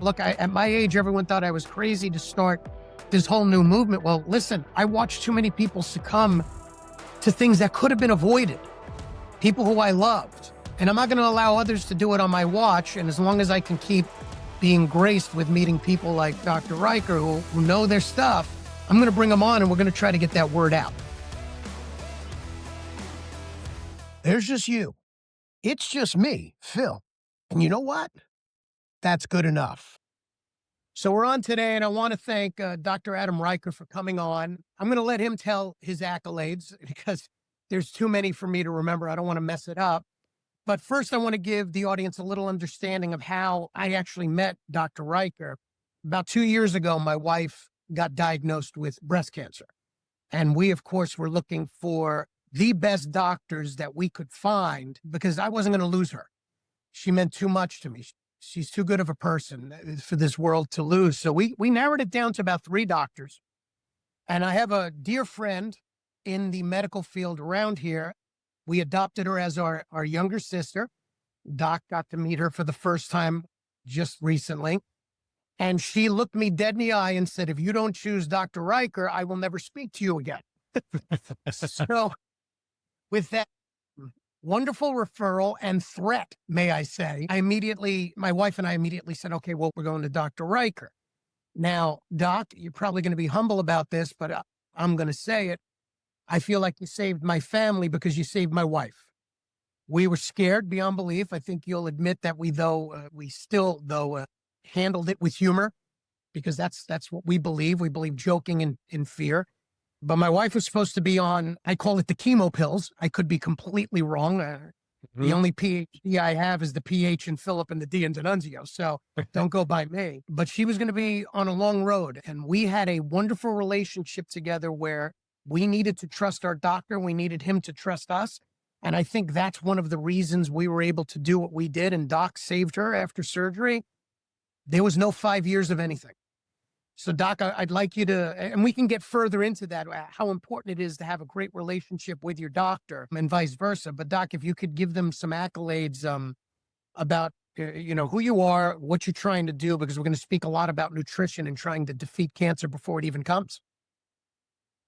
look, at my age, everyone thought I was crazy to start this whole new movement. Well, listen, I watched too many people succumb to things that could have been avoided, people who I loved. And I'm not going to allow others to do it on my watch. And as long as I can keep being graced with meeting people like Dr. Riker who know their stuff, I'm going to bring them on and we're going to try to get that word out. There's just you. It's just me, Phil. And you know what? That's good enough. So we're on today, and I want to thank Dr. Adam Riker for coming on. I'm going to let him tell his accolades because there's too many for me to remember. I don't want to mess it up. But first, I want to give the audience a little understanding of how I actually met Dr. Riker. About 2 years ago, my wife got diagnosed with breast cancer. And we, of course, were looking for the best doctors that we could find because I wasn't going to lose her. She meant too much to me. She's too good of a person for this world to lose. So we narrowed it down to about 3 doctors. And I have a dear friend in the medical field around here. We adopted her as our younger sister. Doc got to meet her for the first time just recently. And she looked me dead in the eye and said, if you don't choose Dr. Riker, I will never speak to you again. So with that wonderful referral and threat, may I say, my wife and I immediately said, okay, well, we're going to Dr. Riker. Now, Doc, you're probably going to be humble about this, but I'm going to say it. I feel like you saved my family because you saved my wife. We were scared beyond belief. I think you'll admit that we still handled it with humor because that's what we believe. We believe joking in fear. But my wife was supposed to be on, I call it the chemo pills. I could be completely wrong. The only PhD I have is the PH in Philip and the D in Dannunzio. So don't go by me. But she was going to be on a long road. And we had a wonderful relationship together where we needed to trust our doctor. We needed him to trust us. And I think that's one of the reasons we were able to do what we did. And Doc saved her after surgery. There was no 5 years of anything. So Doc, I'd like you to, and we can get further into that, how important it is to have a great relationship with your doctor and vice versa. But Doc, if you could give them some accolades about, who you are, what you're trying to do, because we're going to speak a lot about nutrition and trying to defeat cancer before it even comes.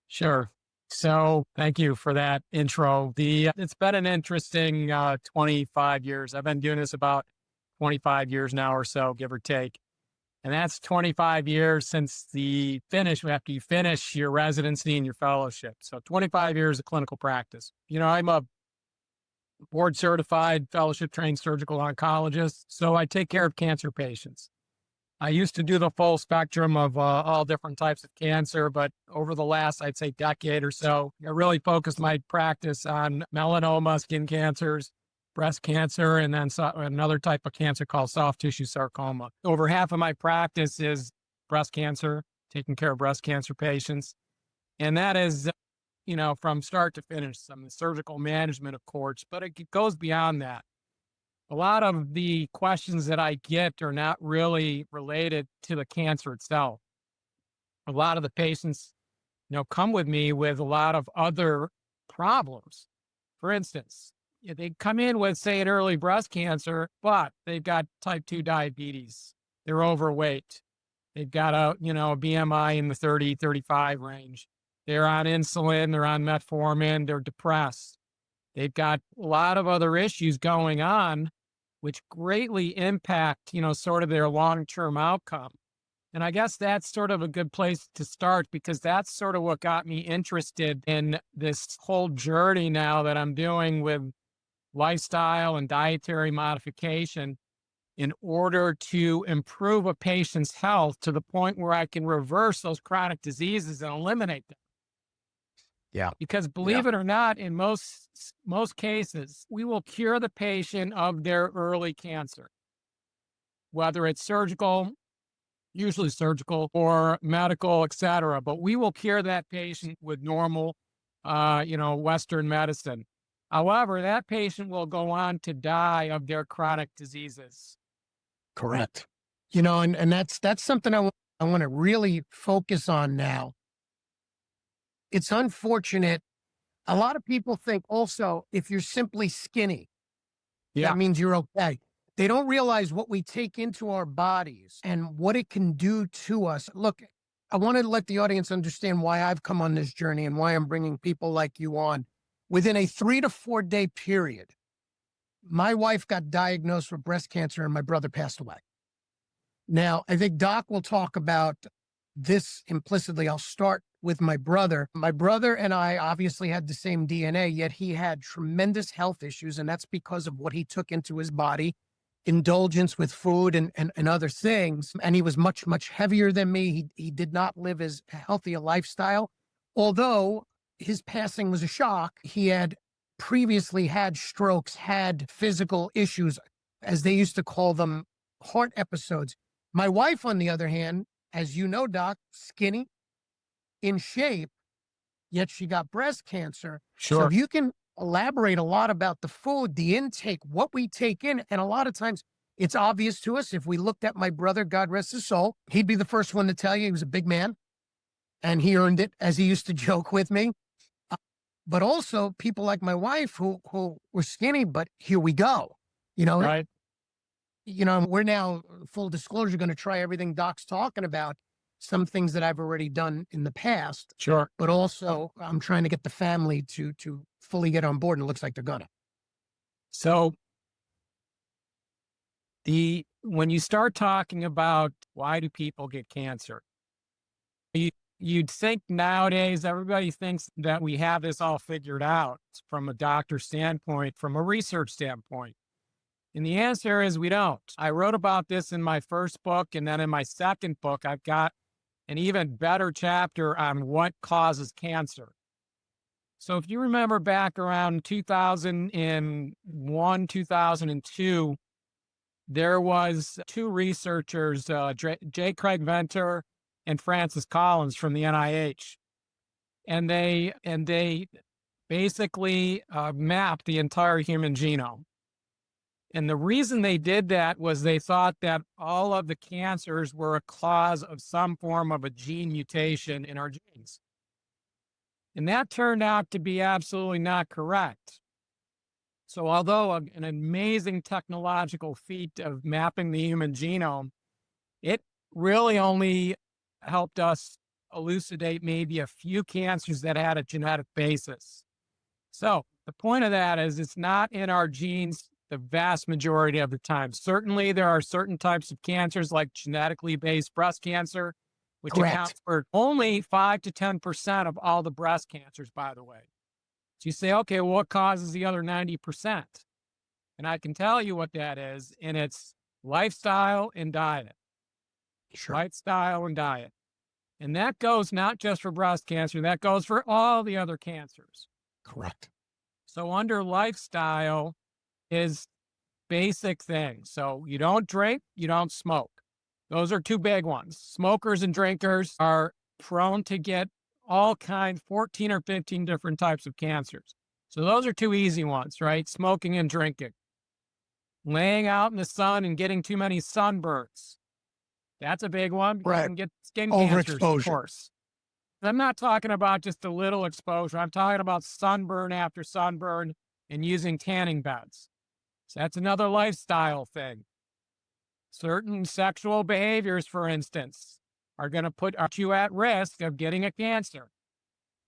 Sure. So thank you for that intro. It's been an interesting 25 years. I've been doing this about 25 years now or so, give or take. And that's 25 years since after you finish your residency and your fellowship. So 25 years of clinical practice. I'm a board certified fellowship trained surgical oncologist. So I take care of cancer patients. I used to do the full spectrum of all different types of cancer, but over the last, I'd say, decade or so, I really focused my practice on melanoma, skin cancers, breast cancer, and then another type of cancer called soft tissue sarcoma. Over half of my practice is breast cancer, taking care of breast cancer patients. And that is, from start to finish, some surgical management, of course, but it goes beyond that. A lot of the questions that I get are not really related to the cancer itself. A lot of the patients, come with me with a lot of other problems. For instance, they come in with, say, an early breast cancer, but they've got type 2 diabetes. They're overweight. They've got a BMI in the 30, 35 range. They're on insulin. They're on metformin. They're depressed. They've got a lot of other issues going on, which greatly impact, sort of their long-term outcome. And I guess that's sort of a good place to start because that's sort of what got me interested in this whole journey now that I'm doing with lifestyle and dietary modification in order to improve a patient's health to the point where I can reverse those chronic diseases and eliminate them. Yeah. Because believe it or not, in most cases, we will cure the patient of their early cancer, whether it's surgical, usually surgical, or medical, et cetera. But we will cure that patient with normal, Western medicine. However, that patient will go on to die of their chronic diseases. Correct. And that's something I want to really focus on now. It's unfortunate. A lot of people think also if you're simply skinny, that means you're okay. They don't realize what we take into our bodies and what it can do to us. Look, I want to let the audience understand why I've come on this journey and why I'm bringing people like you on. Within a 3 to 4 day period, my wife got diagnosed with breast cancer and my brother passed away. Now, I think Doc will talk about this implicitly. I'll start with my brother. My brother and I obviously had the same DNA, yet he had tremendous health issues, and that's because of what he took into his body, indulgence with food and other things. And he was much, much heavier than me. He did not live as healthy a lifestyle. Although his passing was a shock, he had previously had strokes, had physical issues, as they used to call them, heart episodes. My wife, on the other hand, as you know, Doc, skinny, in shape, yet she got breast cancer. So Sure. if you can elaborate a lot about the food, the intake, what we take in, and a lot of times it's obvious to us. If we looked at my brother, God rest his soul, he'd be the first one to tell you he was a big man and he earned it, as he used to joke with me. Uh, But also people like my wife who were skinny, but here we go. You know, Right. we're now, full disclosure, going to try everything Doc's talking about, some things that I've already done in the past, Sure. but also I'm trying to get the family to fully get on board, and it looks like they're gonna. So when you start talking about why do people get cancer, you'd think nowadays everybody thinks that we have this all figured out from a doctor standpoint, from a research standpoint. And the answer is we don't. I wrote about this in my first book, and then in my second book, I've got an even better chapter on what causes cancer. So if you remember back around 2001, 2002, there was two researchers, J. Craig Venter and Francis Collins from the NIH, and they basically mapped the entire human genome. And the reason they did that was they thought that all of the cancers were a cause of some form of a gene mutation in our genes. And that turned out to be absolutely not correct. So although an amazing technological feat of mapping the human genome, it really only helped us elucidate maybe a few cancers that had a genetic basis. So the point of that is it's not in our genes the vast majority of the time. Certainly there are certain types of cancers like genetically based breast cancer, which accounts Correct. for only 5 to 10% of all the breast cancers, by the way. So you say, okay, well, what causes the other 90%? And I can tell you what that is, and it's lifestyle and diet. Sure. Lifestyle and diet. And that goes not just for breast cancer, that goes for all the other cancers. Correct. So under lifestyle is basic things. So you don't drink, you don't smoke. Those are two big ones. Smokers and drinkers are prone to get all kinds, 14 or 15 different types of cancers. So those are two easy ones, right? Smoking and drinking. Laying out in the sun and getting too many sunburns. That's a big one. You Right. can get skin cancers, of Overexposure. course. I'm not talking about just a little exposure. I'm talking about sunburn after sunburn and using tanning beds. So that's another lifestyle thing. Certain sexual behaviors, for instance, are going to put you at risk of getting a cancer.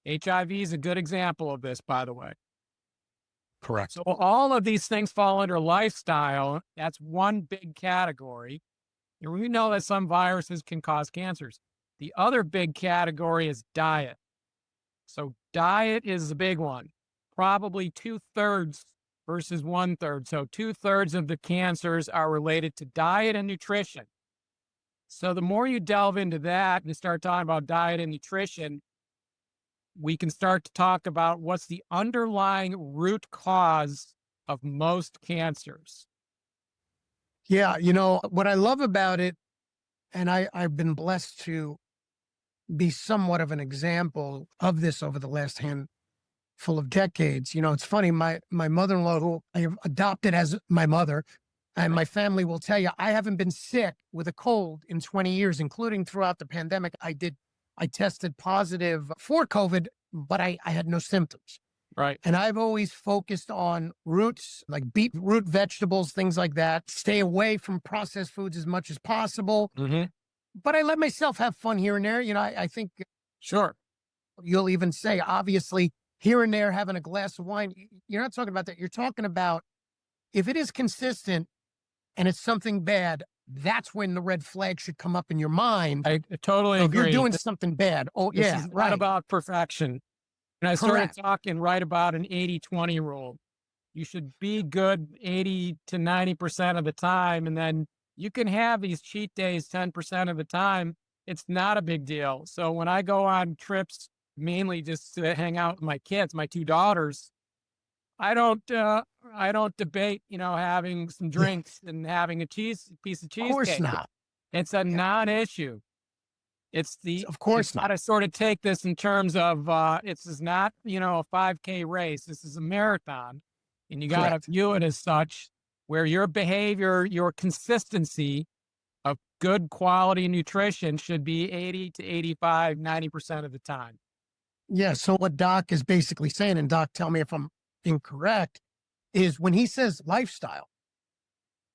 HIV is a good example of this, by the way. Correct. So all of these things fall under lifestyle. That's one big category. And we know that some viruses can cause cancers. The other big category is diet. So diet is the big one. Probably 2/3 versus 1/3. So 2/3 of the cancers are related to diet and nutrition. So the more you delve into that and start talking about diet and nutrition, we can start to talk about what's the underlying root cause of most cancers. Yeah. What I love about it, and I've been blessed to be somewhat of an example of this over the last handful of decades. It's funny, my mother-in-law, who I have adopted as my mother, and my family will tell you, I haven't been sick with a cold in 20 years, including throughout the pandemic. I tested positive for COVID, but I had no symptoms. Right. And I've always focused on roots, like beetroot vegetables, things like that. Stay away from processed foods as much as possible. Hmm. But I let myself have fun here and there. I think Sure. you'll even say, obviously, here and there, having a glass of wine. You're not talking about that. You're talking about if it is consistent and it's something bad, that's when the red flag should come up in your mind. I totally So if you're agree. doing something bad, oh, This yeah, is not right. about perfection. And I started Correct. talking right about an 80-20 rule. You should be good 80 to 90% of the time. And then you can have these cheat days 10% of the time. It's not a big deal. So when I go on trips, mainly just to hang out with my kids, my two daughters, I don't, uh, I don't debate, having some Yeah, drinks and having a piece of of course cheesecake. not. It's a Yeah, non-issue. of You course not. gotta sort of take this in terms of, this is not, a 5K race. This is a marathon, and you gotta Correct. view it as such, where your behavior, your consistency of good quality nutrition should be 80 to 85, 90% of the time. Yeah. So what Doc is basically saying, and Doc, tell me if I'm incorrect, is when he says lifestyle,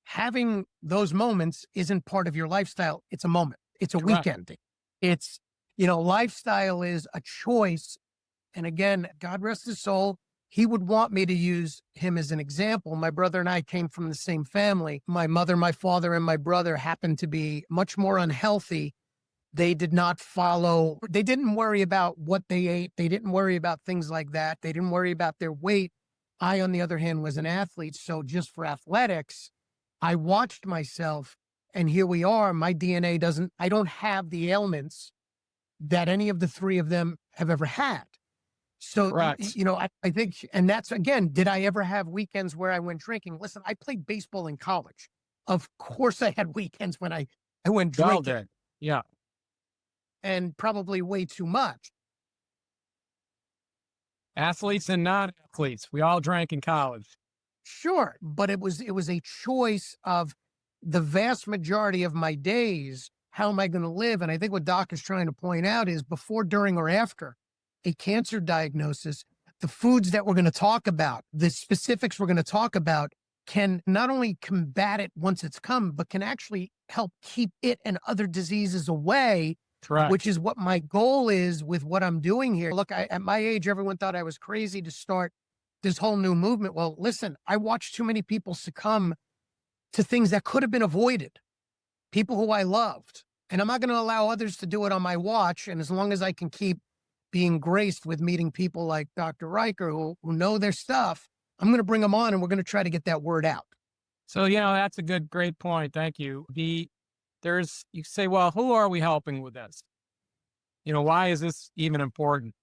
having those moments isn't part of your lifestyle. It's a moment. It's a Correct. weekend. It's, lifestyle is a choice. And again, God rest his soul. He would want me to use him as an example. My brother and I came from the same family. My mother, my father, and my brother happened to be much more unhealthy. They did not follow, they didn't worry about what they ate. They didn't worry about things like that. They didn't worry about their weight. I, on the other hand, was an athlete. So just for athletics, I watched myself and here we are. My DNA doesn't, I don't have the ailments that any of the three of them have ever had. So, Correct. I think, and that's again, did I ever have weekends where I went drinking? Listen, I played baseball in college. Of course, I had weekends when I went Well drinking done. Yeah. and probably way too much. Athletes and non-athletes, we all drank in college. Sure. But it was a choice of the vast majority of my days. How am I going to live? And I think what Doc is trying to point out is before, during, or after a cancer diagnosis, the foods that we're going to talk about, the specifics we're going to talk about can not only combat it once it's come, but can actually help keep it and other diseases away, which Correct. is what my goal is with what I'm doing here. Look, at my age, everyone thought I was crazy to start this whole new movement. Well, listen, I watched too many people succumb to things that could have been avoided, people who I loved. And I'm not going to allow others to do it on my watch. And as long as I can keep being graced with meeting people like Dr. Riker who know their stuff, I'm going to bring them on and we're going to try to get that word out. So, that's a great point. Thank you. You say, well, who are we helping with this? Why is this even important?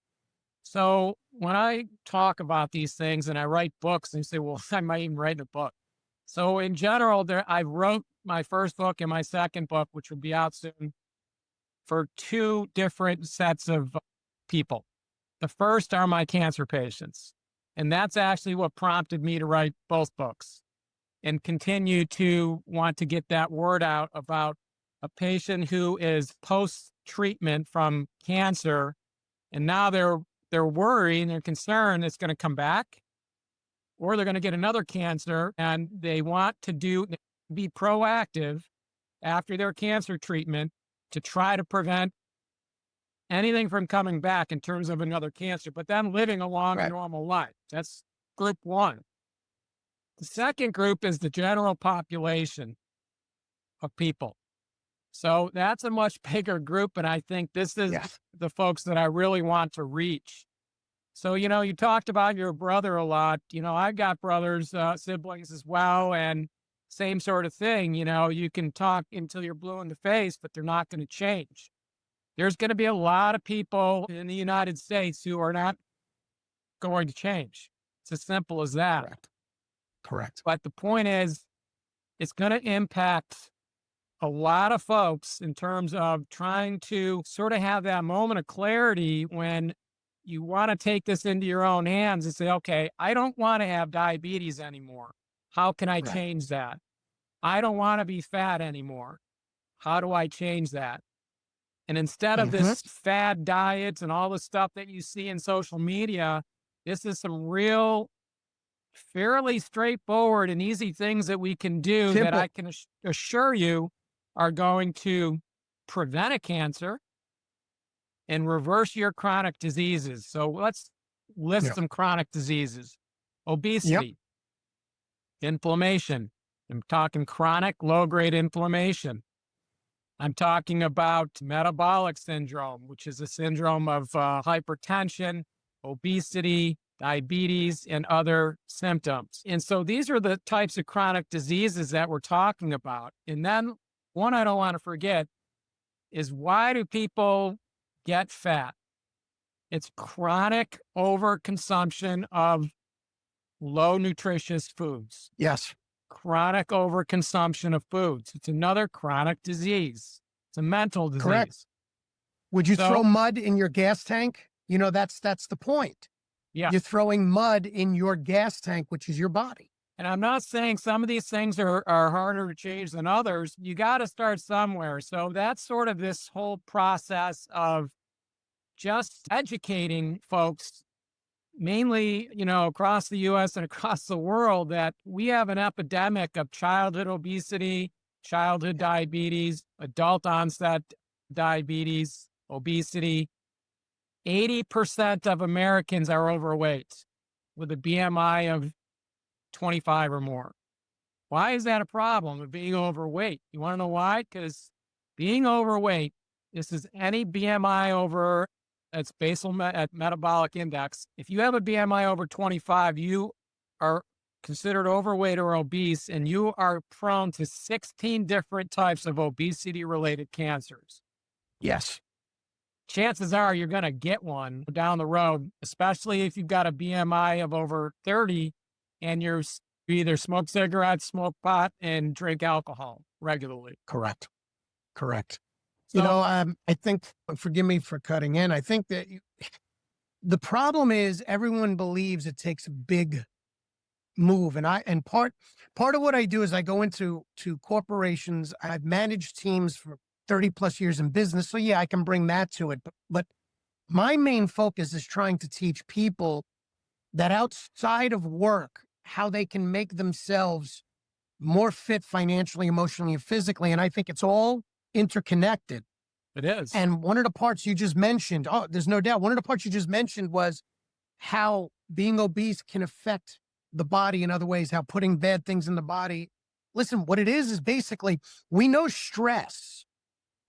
So when I talk about these things and I write books and you say, well, I might even write a book. So in general, I wrote my first book and my second book, which will be out soon, for two different sets of people. The first are my cancer patients. And that's actually what prompted me to write both books and continue to want to get that word out about a patient who is post-treatment from cancer. And now they're worried and they're concerned it's going to come back or they're going to get another cancer, and they want to be proactive after their cancer treatment to try to prevent anything from coming back in terms of another cancer, but then living a long, Right. normal life. That's group one. The second group is the general population of people. So that's a much bigger group. And I think this is Yes. the folks that I really want to reach. So, you talked about your brother a lot. I've got brothers, siblings as well, and same sort of thing. You can talk until you're blue in the face, but they're not going to change. There's going to be a lot of people in the United States who are not going to change. It's as simple as that. Correct. Correct. But the point is, it's going to impact a lot of folks in terms of trying to sort of have that moment of clarity when you want to take this into your own hands and say, okay, I don't want to have diabetes anymore. How can I Right. change that? I don't want to be fat anymore. How do I change that? And instead of Hmm. this fad diets and all the stuff that you see in social media, This is some real, fairly straightforward and easy things that we can do that I Simple. can assure you are going to prevent a cancer and reverse your chronic diseases. So let's list Yeah. some chronic diseases: Yep. obesity, inflammation. I'm talking chronic low grade inflammation. I'm talking about metabolic syndrome, which is a syndrome of hypertension, obesity, diabetes, and other symptoms. And so these are the types of chronic diseases that we're talking about. And then one I don't want to forget is, why do people get fat? It's chronic overconsumption of low nutritious foods. Yes. Chronic overconsumption of foods. It's another chronic disease. It's a mental Correct. disease. Would you throw So, mud in your gas tank? That's the point. yeah. You're throwing mud in your gas tank, which is your body. And I'm not saying some of these things are harder to change than others. You got to start somewhere. So that's sort of this whole process of just educating folks, mainly, across the US and across the world, that we have an epidemic of childhood obesity, childhood diabetes, adult onset diabetes, obesity. 80% of Americans are overweight with a BMI of 25 or more. Why is that a problem of being overweight? You want to know why? Because being overweight, this is any BMI over, that's at metabolic index. If you have a BMI over 25, you are considered overweight or obese, and you are prone to 16 different types of obesity related cancers. Yes. Chances are you're going to get one down the road, especially if you've got a BMI of over 30 and you either smoke cigarettes, smoke pot, and drink alcohol regularly. Correct. Correct. So, I think, forgive me for cutting in. I think that the problem is everyone believes it takes a big move. And part of what I do is I go into corporations. I've managed teams for 30 plus years in business. So yeah, I can bring that to it. But my main focus is trying to teach people that outside of work, how they can make themselves more fit financially, emotionally, and physically. And I think it's all interconnected. it is. And one of the parts you just mentioned, oh, there's no doubt, one of the parts you just mentioned was how being obese can affect the body in other ways, how putting bad things in the body. Listen, what it is basically, we know stress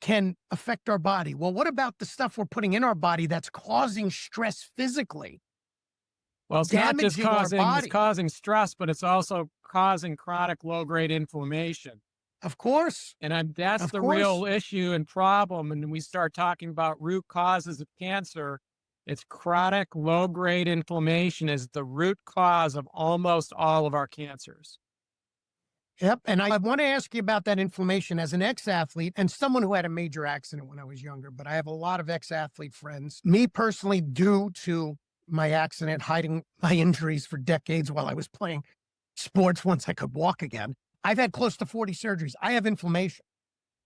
can affect our body. Well, what about the stuff we're putting in our body that's causing stress physically, Well, it's not just damaging our body? causing stress, but it's also causing chronic low grade inflammation. Of course. That's Of the course. real issue and problem. And when we start talking about root causes of cancer, it's chronic low grade inflammation is the root cause of almost all of our cancers. Yep. And I want to ask you about that inflammation as an ex-athlete and someone who had a major accident when I was younger, but I have a lot of ex-athlete friends. Me personally, due to my accident, hiding my injuries for decades while I was playing sports once I could walk again, I've had close to 40 surgeries. I have inflammation.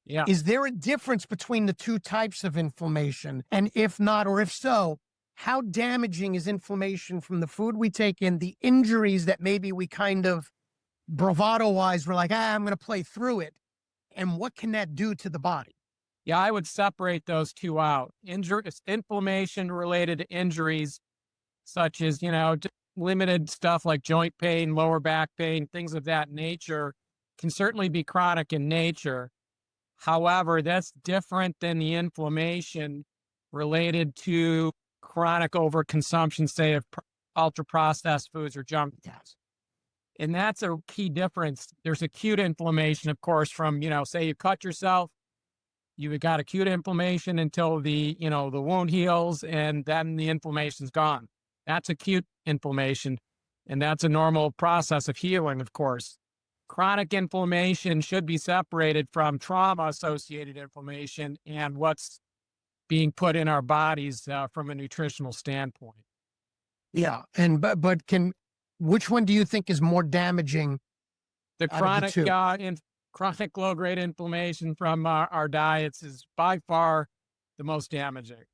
Yeah. Is there a difference between the two types of inflammation? And if not, or if so, how damaging is inflammation from the food we take in, the injuries that maybe we kind of bravado wise, we're like, I'm going to play through it. And what can that do to the body? Yeah, I would separate those two out. Inflammation related to injuries, such as, limited stuff like joint pain, lower back pain, things of that nature, can certainly be chronic in nature. However, that's different than the inflammation related to chronic overconsumption, say, of ultra processed foods or junk foods. And that's a key difference. There's acute inflammation, of course, from, say you cut yourself, you've got acute inflammation until the wound heals, and then the inflammation's gone. That's acute inflammation. And that's a normal process of healing, of course. Chronic inflammation should be separated from trauma-associated inflammation and what's being put in our bodies from a nutritional standpoint. Yeah. And, but which one do you think is more damaging? The out of the two? chronic low-grade inflammation from our diets is by far the most damaging.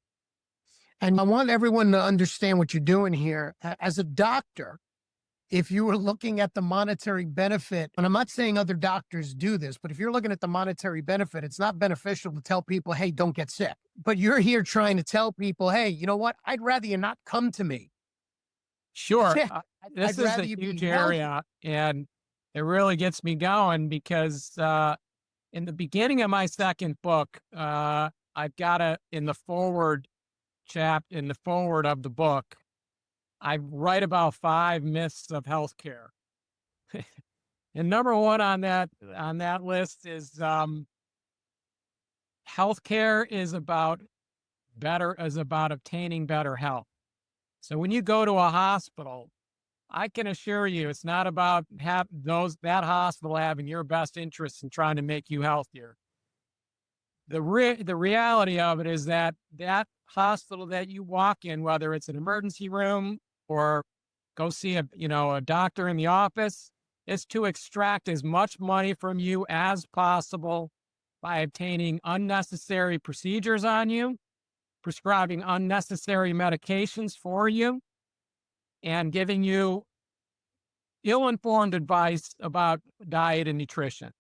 And I want everyone to understand what you're doing here. As a doctor, if you were looking at the monetary benefit, and I'm not saying other doctors do this, but if you're looking at the monetary benefit, it's not beneficial to tell people, hey, don't get sick. But you're here trying to tell people, hey, you know what? I'd rather you not come to me Sure. sick. This I'd is rather a you huge be healthy. area, and it really gets me going because in the beginning of my second book, I've got in the forward in the forward of the book, I write about 5 myths of healthcare. And number one on that list is healthcare is about obtaining better health. So when you go to a hospital, I can assure you it's not about that hospital having your best interests and trying to make you healthier. The reality of it is that hospital that you walk in, whether it's an emergency room or go see a doctor in the office, is to extract as much money from you as possible by obtaining unnecessary procedures on you, prescribing unnecessary medications for you, and giving you ill-informed advice about diet and nutrition.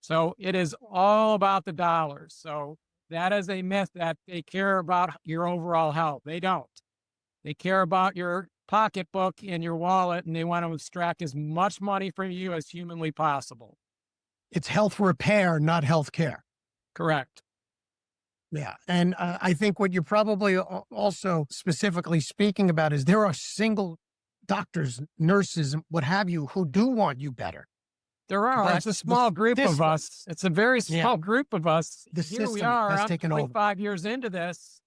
So it is all about the dollars. So that is a myth that they care about your overall health. They don't. They care about your pocketbook and your wallet, and they want to extract as much money from you as humanly possible. It's health repair, not health care. Correct. Yeah. And I think what you're probably also specifically speaking about is there are single doctors, nurses, and what have you, who do want you better. There are. But It's a small group of system, us. It's a very yeah, small group of us. the Here we system are. has I'm taken over. 25 years into this,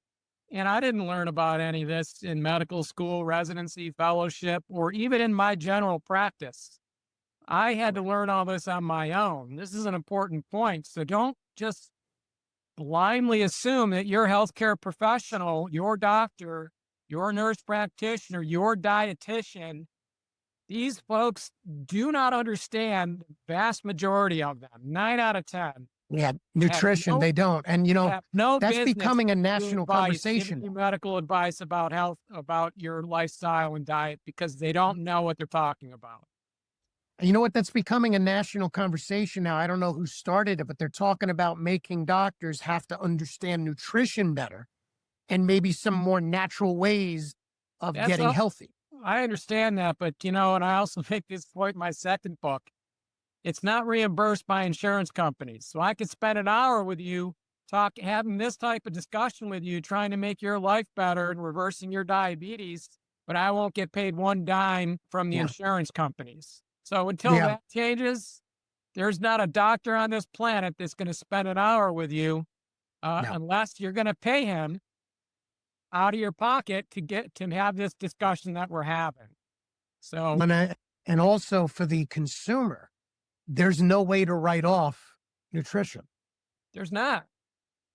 and I didn't learn about any of this in medical school, residency, fellowship, or even in my general practice. I had to learn all this on my own. This is an important point. So don't just blindly assume that your healthcare professional, your doctor, your nurse practitioner, your dietitian, these folks do not understand the vast majority of them, 9 out of 10, Yeah. have Nutrition, no they don't. And, have no that's business becoming a giving national giving conversation you now. medical advice about health, about your lifestyle and diet because they don't know what they're talking about. And you know what? That's becoming a national conversation now. I don't know who started it, but they're talking about making doctors have to understand nutrition better and maybe some more natural ways of That's getting all. healthy. I understand that, but and I also make this point in my second book. It's not reimbursed by insurance companies. So I could spend an hour with you having this type of discussion with you, trying to make your life better and reversing your diabetes, but I won't get paid one dime from the Yeah. insurance companies. So until Yeah. that changes, there's not a doctor on this planet that's going to spend an hour with you No. unless you're going to pay him out of your pocket to have this discussion that we're having. So And also for the consumer, there's no way to write off nutrition. there's not. At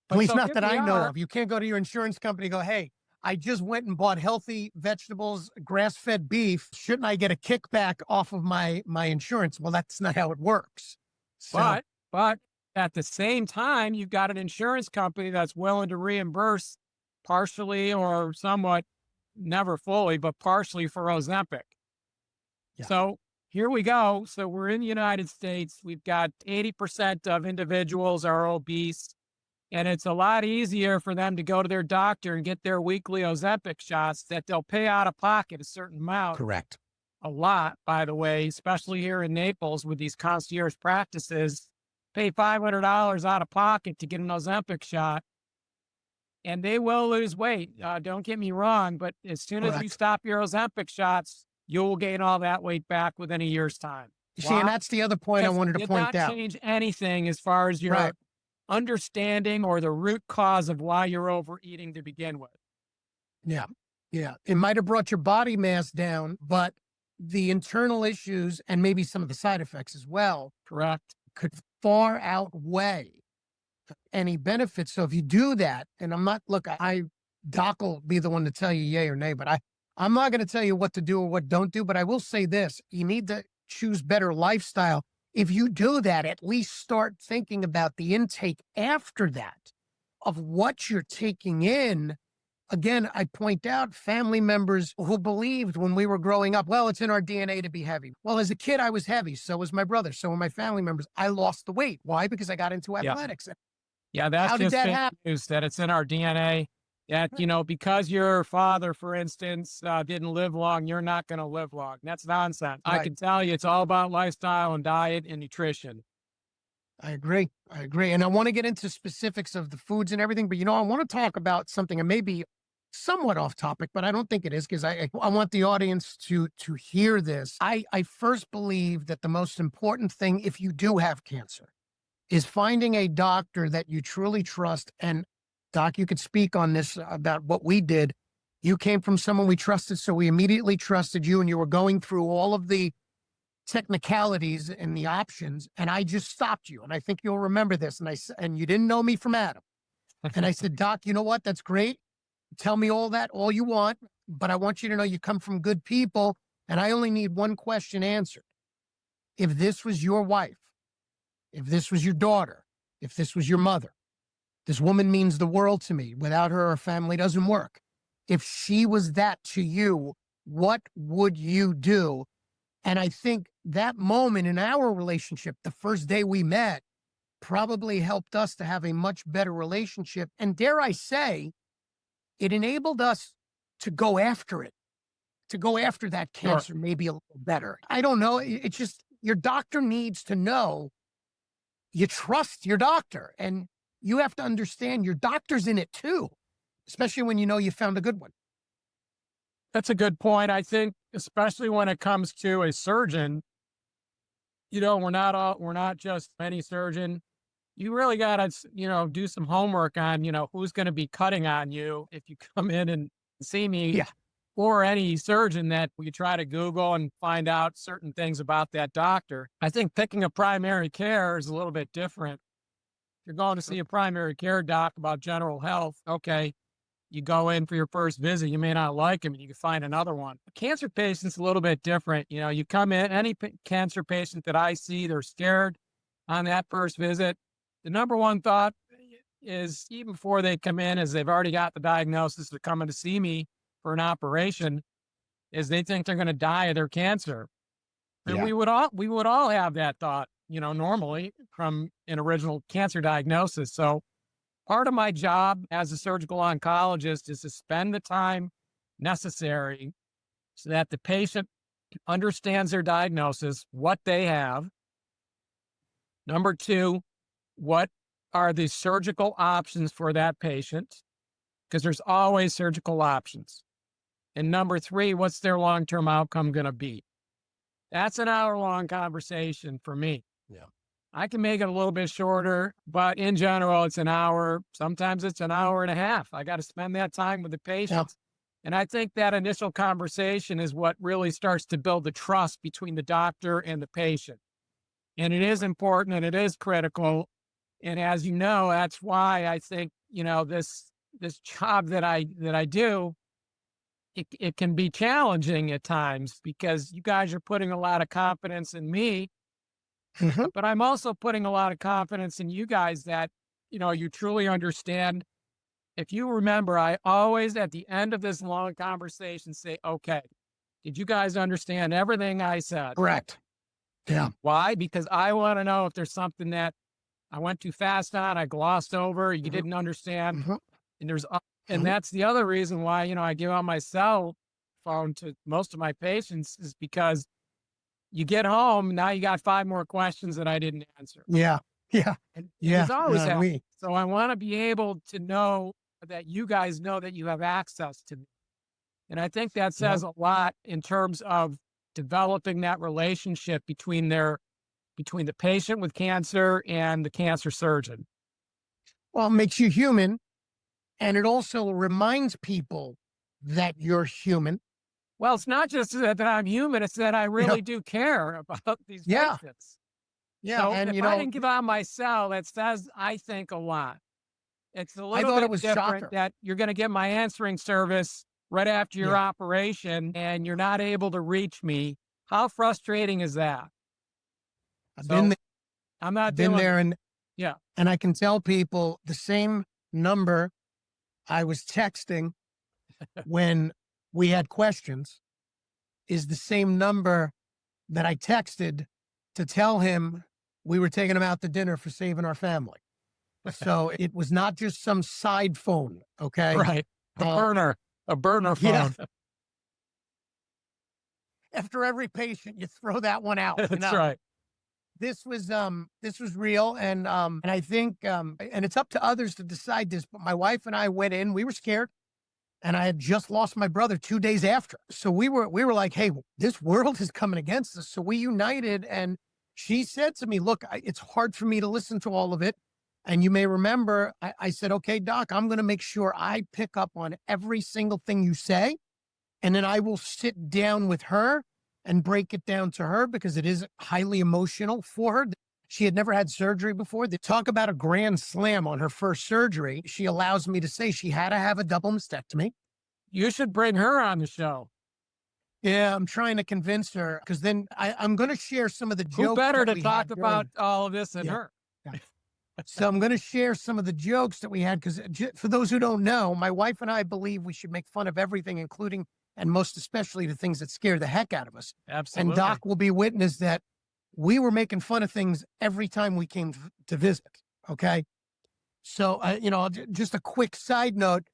But least so not here that we I know are. of. You can't go to your insurance company and go, hey, I just went and bought healthy vegetables, grass-fed beef. Shouldn't I get a kickback off of my insurance? Well, that's not how it works. So But at the same time, you've got an insurance company that's willing to reimburse partially or somewhat, never fully, but partially for Ozempic. yeah, So here we go. So we're in the United States. We've got 80% of individuals are obese, and it's a lot easier for them to go to their doctor and get their weekly Ozempic shots that they'll pay out of pocket a certain amount, correct. a lot, by the way, especially here in Naples with these concierge practices, pay $500 out of pocket to get an Ozempic shot, and they will lose weight. Don't get me wrong, but as soon as you Correct. stop your Ozempic shots, you will gain all that weight back within a year's time. You see, and Why? that's the other point I Because wanted it to did point not out. change anything as far as your Right. understanding or the root cause of why you're overeating to begin with. Yeah. Yeah. It might have brought your body mass down, but the internal issues and maybe some of the side effects as well Correct. could far outweigh any benefits. So if you do that, and I'm not, look, Doc will be the one to tell you yay or nay, but I'm not going to tell you what to do or what don't do, but I will say this, you need to choose better lifestyle. If you do that, at least start thinking about the intake after that of what you're taking in again, I point out family members who believed when we were growing up, well, it's in our DNA to be heavy. Well, as a kid, I was heavy. So was my brother. So were my family members. I lost the weight. Why? Because I got into Yeah. athletics. Yeah, that's How did just that fake happen? news that it's in our DNA. That, because your father, for instance, didn't live long, you're not going to live long. That's nonsense. I Right. can tell you it's all about lifestyle and diet and nutrition. I agree. I agree. And I want to get into specifics of the foods and everything, but I want to talk about something and maybe somewhat off topic, but I don't think it is because I want the audience to hear this. I first believe that the most important thing, if you do have cancer, is finding a doctor that you truly trust. And doc, you could speak on this about what we did. You came from someone we trusted, so we immediately trusted you, and you were going through all of the technicalities and the options, and I just stopped you. And I think you'll remember this. And you didn't know me from Adam. And I said, Doc, you know what? That's great. Tell me all that, all you want, but I want you to know you come from good people, and I only need one question answered. If this was your wife, if this was your daughter, if this was your mother, this woman means the world to me. Without her, our family doesn't work. If she was that to you, what would you do? And I think that moment in our relationship, the first day we met, probably helped us to have a much better relationship. And dare I say, it enabled us to go after it, to go after that Sure. cancer maybe a little better. I don't know. It's just your doctor needs to know you trust your doctor, and you have to understand your doctor's in it too, especially when you found a good one. That's a good point. I think, especially when it comes to a surgeon, we're not just any surgeon. You really got to, do some homework on, who's going to be cutting on you if you come in and see me, Yeah. or any surgeon that we try to Google and find out certain things about that doctor. I think picking a primary care is a little bit different. If you're going to see a primary care doc about general health, okay, you go in for your first visit, you may not like him, and you can find another one. A cancer patient's a little bit different. You come in, any cancer patient that I see, they're scared on that first visit. The number one thought is, even before they come in, is they've already got the diagnosis, they're coming to see me for an operation, is they think they're going to die of their cancer. And Yeah. we would all have that thought, normally from an original cancer diagnosis. So part of my job as a surgical oncologist is to spend the time necessary so that the patient understands their diagnosis, what they have. Number two, what are the surgical options for that patient? Because there's always surgical options. And number three, what's their long-term outcome going to be? That's an hour-long conversation for me. Yeah. I can make it a little bit shorter, but in general, it's an hour. Sometimes it's an hour and a half. I got to spend that time with the patients. And I think that initial conversation is what really starts to build the trust between the doctor and the patient. And it is important and it is critical. And as you know, that's why I think, this job that I do, it can be challenging at times, because you guys are putting a lot of confidence in me, Mhm. but I'm also putting a lot of confidence in you guys that, you truly understand. If you remember, I always, at the end of this long conversation, say, okay, did you guys understand everything I said? Correct. Yeah. Why? Because I want to know if there's something that I went too fast on, I glossed over, you Mhm. didn't understand. Mhm. And and Mhm. that's the other reason why, I give out my cell phone to most of my patients, is because you get home, now you got 5 more questions that I didn't answer. Yeah. Yeah. And Yeah. it's always And happened. we, So I want to be able to know that you guys know that you have access to me. And I think that yeah. says a lot in terms of developing that relationship between the patient with cancer and the cancer surgeon. Well, it makes you human. And it also reminds people that you're human. Well, it's not just that I'm human, it's that I Yeah. really do care about these Yeah. patients. Yeah. So And, if I didn't give out my cell, that says, I think, a lot. It's a I little thought it bit was different shocker. that you're going to get my answering service right after your Yeah. operation and you're not able to reach me. How frustrating is that? I've been So there. I'm not I've been doing there. it. And, Yeah. and I can tell people the same number I was texting, when we had questions is the same number that I texted to tell him we were taking him out to dinner for saving our family. So it was not just some side phone. Okay. Right. Uh, A burner yeah. phone. After every patient, you throw that one out, That's right. This was real. And I think, and it's up to others to decide this, but my wife and I went in, we were scared. And I had just lost my brother 2 days after. So we were like, hey, this world is coming against us. So we united. And she said to me, look, it's hard for me to listen to all of it. And you may remember, I said, okay, doc, I'm going to make sure I pick up on every single thing you say. And then I will sit down with her and break it down to her because it is highly emotional for her. She had never had surgery before. They talk about a grand slam on her first surgery. She allows me to say she had to have a double mastectomy. You should bring her on the show. Yeah, I'm trying to convince her because then I'm going to share some of the jokes. Who better that to we talk had about during- all of this than Yeah. her? Yeah. So I'm going to share some of the jokes that we had because for those who don't know, my wife and I believe we should make fun of everything, including and most especially the things that scare the heck out of us. Absolutely. And Doc will be witness that we were making fun of things every time we came to visit. Okay. So, just a quick side note.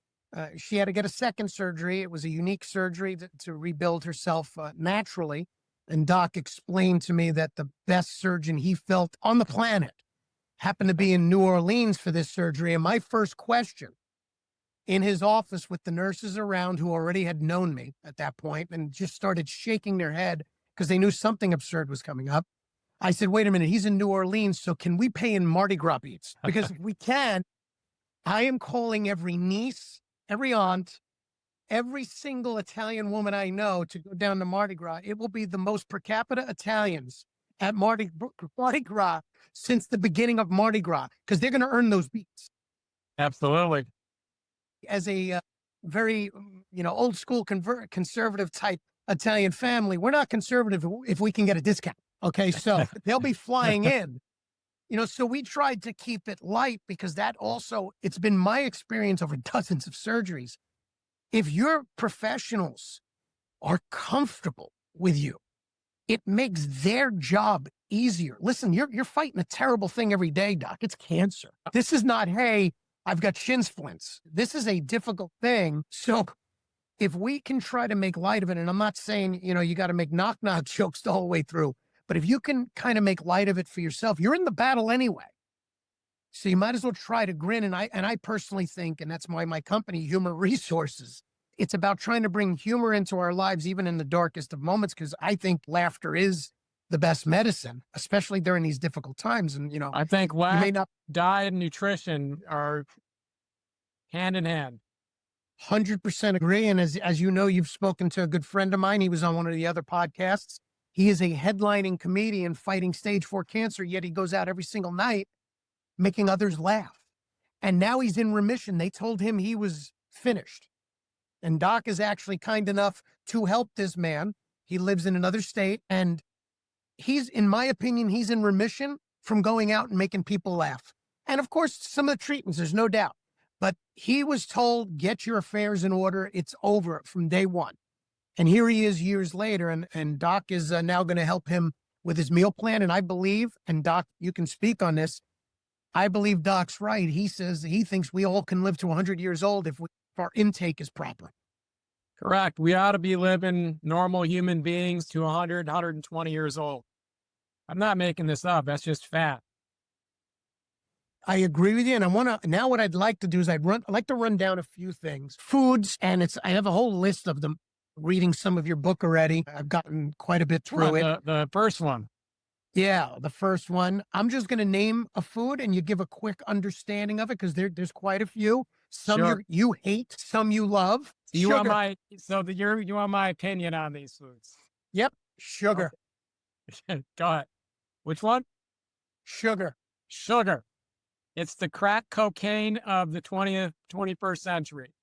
She had to get a second surgery. It was a unique surgery to rebuild herself naturally. And Doc explained to me that the best surgeon he felt on the planet happened to be in New Orleans for this surgery. And my first question in his office with the nurses around who already had known me at that point and just started shaking their head because they knew something absurd was coming up. I said, wait a minute, he's in New Orleans, so can we pay in Mardi Gras beats? Because if we can, I am calling every niece, every aunt, every single Italian woman I know to go down to Mardi Gras. It will be the most per capita Italians at Mardi Gras since the beginning of Mardi Gras because they're going to earn those beats. Absolutely. As a very, old school conservative type Italian family, we're not conservative if we can get a discount. Okay. So they'll be flying in, so we tried to keep it light because that also, it's been my experience over dozens of surgeries. If your professionals are comfortable with you, it makes their job easier. Listen, you're fighting a terrible thing every day, doc. It's cancer. This is not, hey, I've got shin splints. This is a difficult thing. So if we can try to make light of it, and I'm not saying, you got to make knock-knock jokes the whole way through, but if you can kind of make light of it for yourself, you're in the battle anyway. So you might as well try to grin. And I personally think, and that's why my company, Humor Resources, it's about trying to bring humor into our lives, even in the darkest of moments, because I think laughter is the best medicine, especially during these difficult times. And, I think you may not diet and nutrition are hand in hand. 100% agree. And as you know, you've spoken to a good friend of mine. He was on one of the other podcasts. He is a headlining comedian fighting stage 4 cancer, yet he goes out every single night making others laugh. And now he's in remission. They told him he was finished. And Doc is actually kind enough to help this man. He lives in another state. And in my opinion, he's in remission from going out and making people laugh. And of course, some of the treatments, there's no doubt. But he was told, get your affairs in order. It's over from day one. And here he is years later. And Doc is now going to help him with his meal plan. And I believe, and Doc, you can speak on this, I believe Doc's right. He says he thinks we all can live to 100 years old if our intake is proper. Correct. We ought to be living normal human beings to 100, 120 years old. I'm not making this up. That's just fact. I agree with you. And now what I'd like to do is I'd like to run down a few things, foods. And I have a whole list of them, reading some of your book already. I've gotten quite a bit through it. The first one. Yeah, the first one. I'm just going to name a food and you give a quick understanding of it because there's quite a few. Some Sure. you hate, some you love. You Sugar. want my opinion on these foods? Yep, sugar. Okay. Go ahead. Which one? Sugar. Sugar. It's the crack cocaine of the 21st century.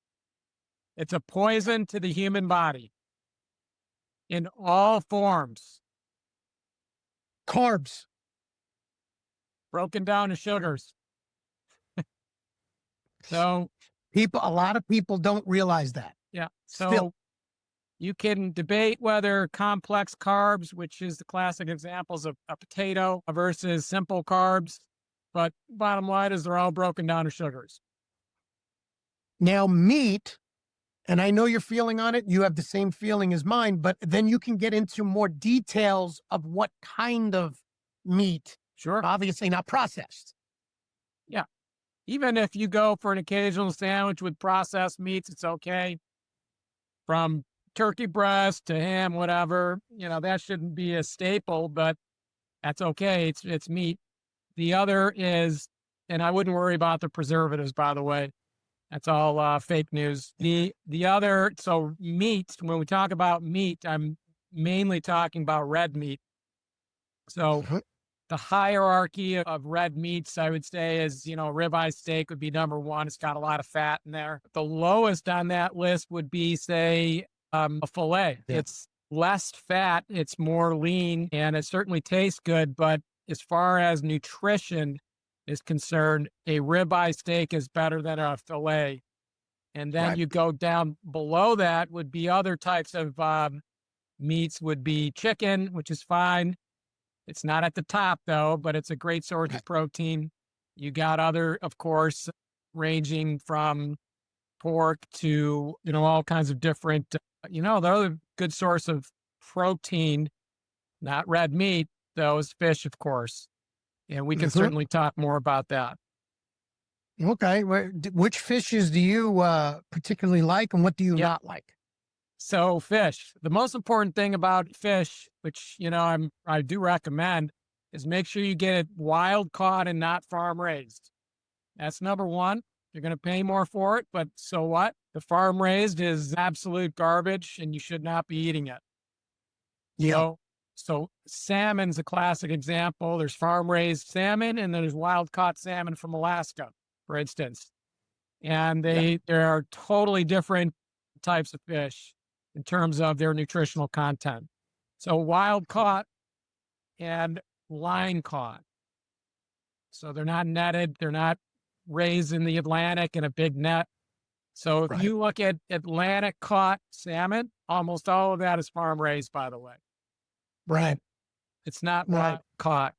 It's a poison to the human body in all forms. Carbs. Broken down to sugars. So a lot of people don't realize that. Yeah. Still. So you can debate whether complex carbs, which is the classic examples of a potato versus simple carbs, but bottom line is they're all broken down to sugars. Now, meat, and I know your feeling on it, you have the same feeling as mine, but then you can get into more details of what kind of meat, Sure. obviously not processed. Yeah. Even if you go for an occasional sandwich with processed meats, it's okay. From turkey breast to ham, whatever, that shouldn't be a staple, but that's okay. It's meat. The other is, and I wouldn't worry about the preservatives, by the way. That's all fake news. The other, so meat, when we talk about meat, I'm mainly talking about red meat. So Mhm. the hierarchy of red meats, I would say, is, ribeye steak would be number one. It's got a lot of fat in there. The lowest on that list would be, say, a filet. Yeah. It's less fat, it's more lean, and it certainly tastes good. But as far as nutrition is concerned, a ribeye steak is better than a filet. And then Right. you go down below that would be other types of meats, would be chicken, which is fine. It's not at the top though, but it's a great source Right. of protein. You got other, of course, ranging from pork to, all kinds of different, the other good source of protein, not red meat, though, is fish, of course. And we can Mhm. certainly talk more about that. Okay. Which fishes do you particularly like, and what do you Yep. not like? So fish, the most important thing about fish, which, I do recommend, is make sure you get it wild caught and not farm raised. That's number one. You're going to pay more for it, but so what? The farm raised is absolute garbage and you should not be eating it. Yeah. So salmon's a classic example. There's farm raised salmon and then there's wild caught salmon from Alaska, for instance. And Yeah. there are totally different types of fish in terms of their nutritional content. So wild caught and line caught. So they're not netted, they're not raised in the Atlantic in a big net. So if Right. you look at Atlantic caught salmon, almost all of that is farm raised, by the way. Right. It's not Right. wild caught.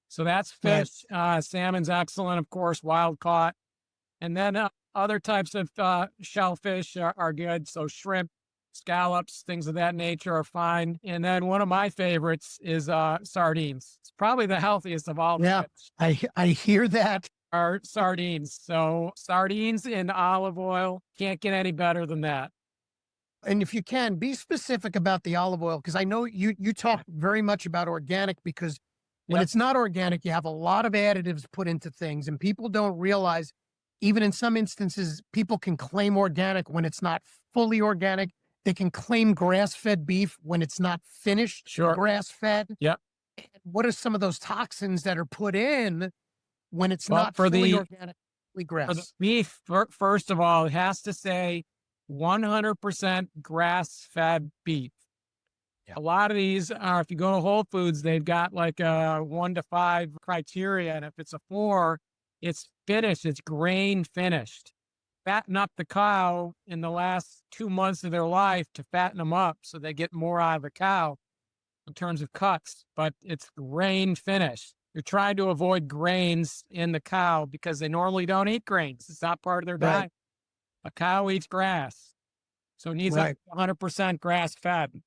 So that's Right. fish. Salmon's excellent, of course, wild caught. And then other types of shellfish are good. So shrimp, scallops, things of that nature are fine. And then one of my favorites is sardines. It's probably the healthiest of all the Yeah. fish. I hear that. Are sardines. So sardines in olive oil, can't get any better than that. And if you can, be specific about the olive oil, because I know you talk very much about organic, because when Yep, it's not organic, you have a lot of additives put into things, and people don't realize, even in some instances, people can claim organic when it's not fully organic. They can claim grass-fed beef when it's not finished sure. grass-fed. Yep. What are some of those toxins that are put in when it's Well, not fully organic, fully for the grass? beef, first of all, it has to say 100% grass fed beef. Yeah. A lot of these are, if you go to Whole Foods, they've got like a 1 to 5 criteria. And if it's a 4, it's finished, it's grain finished. Fatten up the cow in the last 2 months of their life to fatten them up so they get more out of the cow in terms of cuts, but it's grain finished. You're trying to avoid grains in the cow because they normally don't eat grains. It's not part of their Right. diet. A cow eats grass, so it needs Right. 100% grass fed.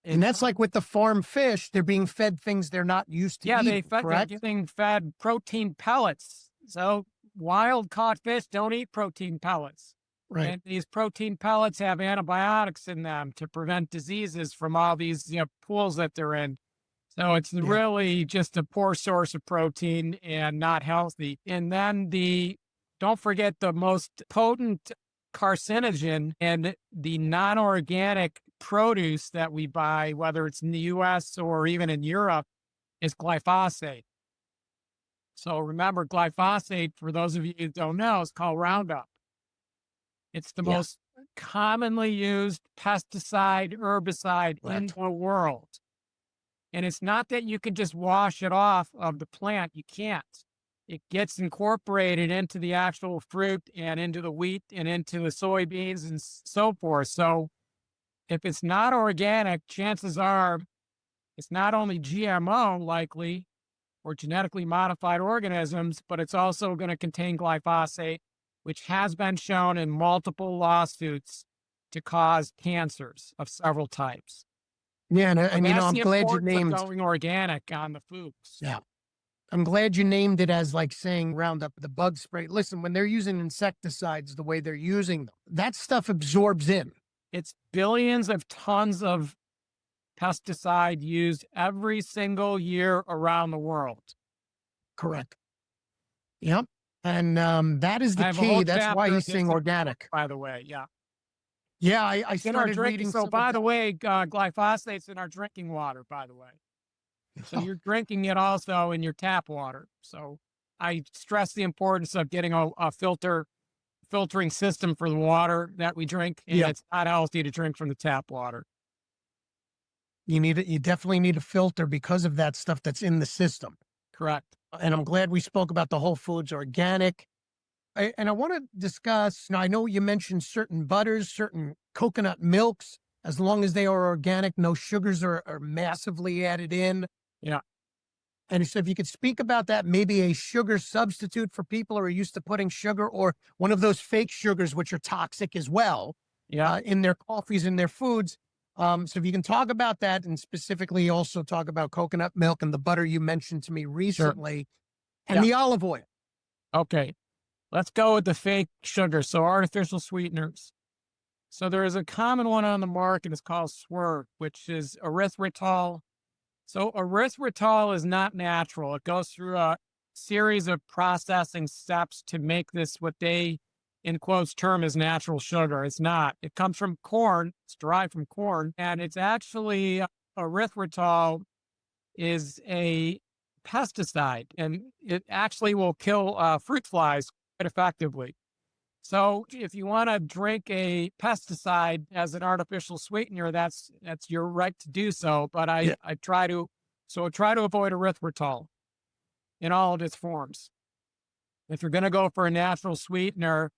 And And that's like with the farm fish, they're being fed things they're not used to yeah, eating, they're correct? getting fed protein pellets. So wild caught fish don't eat protein pellets. Right. And these protein pellets have antibiotics in them to prevent diseases from all these pools that they're in. So it's Yeah. really just a poor source of protein and not healthy. And then don't forget the most potent carcinogen and the non-organic produce that we buy, whether it's in the US or even in Europe, is glyphosate. So remember, glyphosate, for those of you who don't know, is called Roundup. It's the Yeah. most commonly used pesticide, herbicide in Correct. the world. And it's not that you can just wash it off of the plant. You can't. it gets incorporated into the actual fruit and into the wheat and into the soybeans and so forth. So if it's not organic, chances are it's not only GMO likely or genetically modified organisms, but it's also going to contain glyphosate, which has been shown in multiple lawsuits to cause cancers of several types. Yeah, So and that's I'm the glad you importance of named. going organic on the foods. Yeah, I'm glad you named it as like saying Roundup, the bug spray. Listen, when they're using insecticides the way they're using them, that stuff absorbs in. It's billions of tons of pesticide used every single year around the world. Correct. Yep. And that is the I have a whole key. That's why chapter of he's this saying in my book, organic. by the way. Yeah. Yeah, I In our started drinking. reading So, some of by the that. way, glyphosate's in our drinking water, by the way. So you're drinking it also in your tap water. So I stress the importance of getting a filtering system for the water that we drink, and Yeah, it's not healthy to drink from the tap water. you need it. You definitely need a filter because of that stuff that's in the system. Correct. And I'm glad we spoke about the whole foods organic. And I want to discuss. Now, I know you mentioned certain butters, certain coconut milks, as long as they are organic, no sugars are massively added in. Yeah. And so, if you could speak about that, maybe a sugar substitute for people who are used to putting sugar or one of those fake sugars, which are toxic as well, Yeah. in their coffees and their foods. So, if you can talk about that and specifically also talk about coconut milk and the butter you mentioned to me Sure. recently and Yeah. the olive oil. Okay. Let's go with the fake sugar. So artificial sweeteners. So there is a common one on the market. It's called Swerve, which is erythritol. So erythritol is not natural. It goes through a series of processing steps to make this what they, in quotes, term as natural sugar. It's not. It comes from corn. It's derived from corn, and it's actually erythritol is a pesticide, and it actually will kill fruit flies quite effectively. So if you want to drink a pesticide as an artificial sweetener, that's your right to do so. But Yeah. I try to try to avoid erythritol in all of its forms. If you're going to go for a natural sweetener,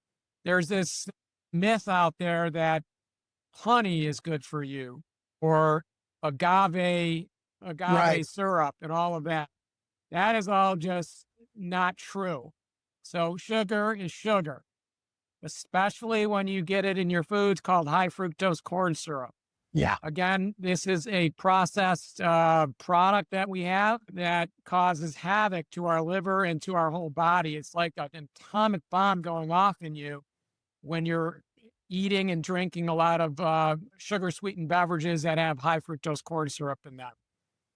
there's this myth out there that honey is good for you or agave Right. syrup and all of that. That is all just not true. So sugar is sugar, especially when you get it in your foods called high fructose corn syrup. Yeah. Again, this is a processed product that we have that causes havoc to our liver and to our whole body. It's like an atomic bomb going off in you when you're eating and drinking a lot of sugar sweetened beverages that have high fructose corn syrup in them.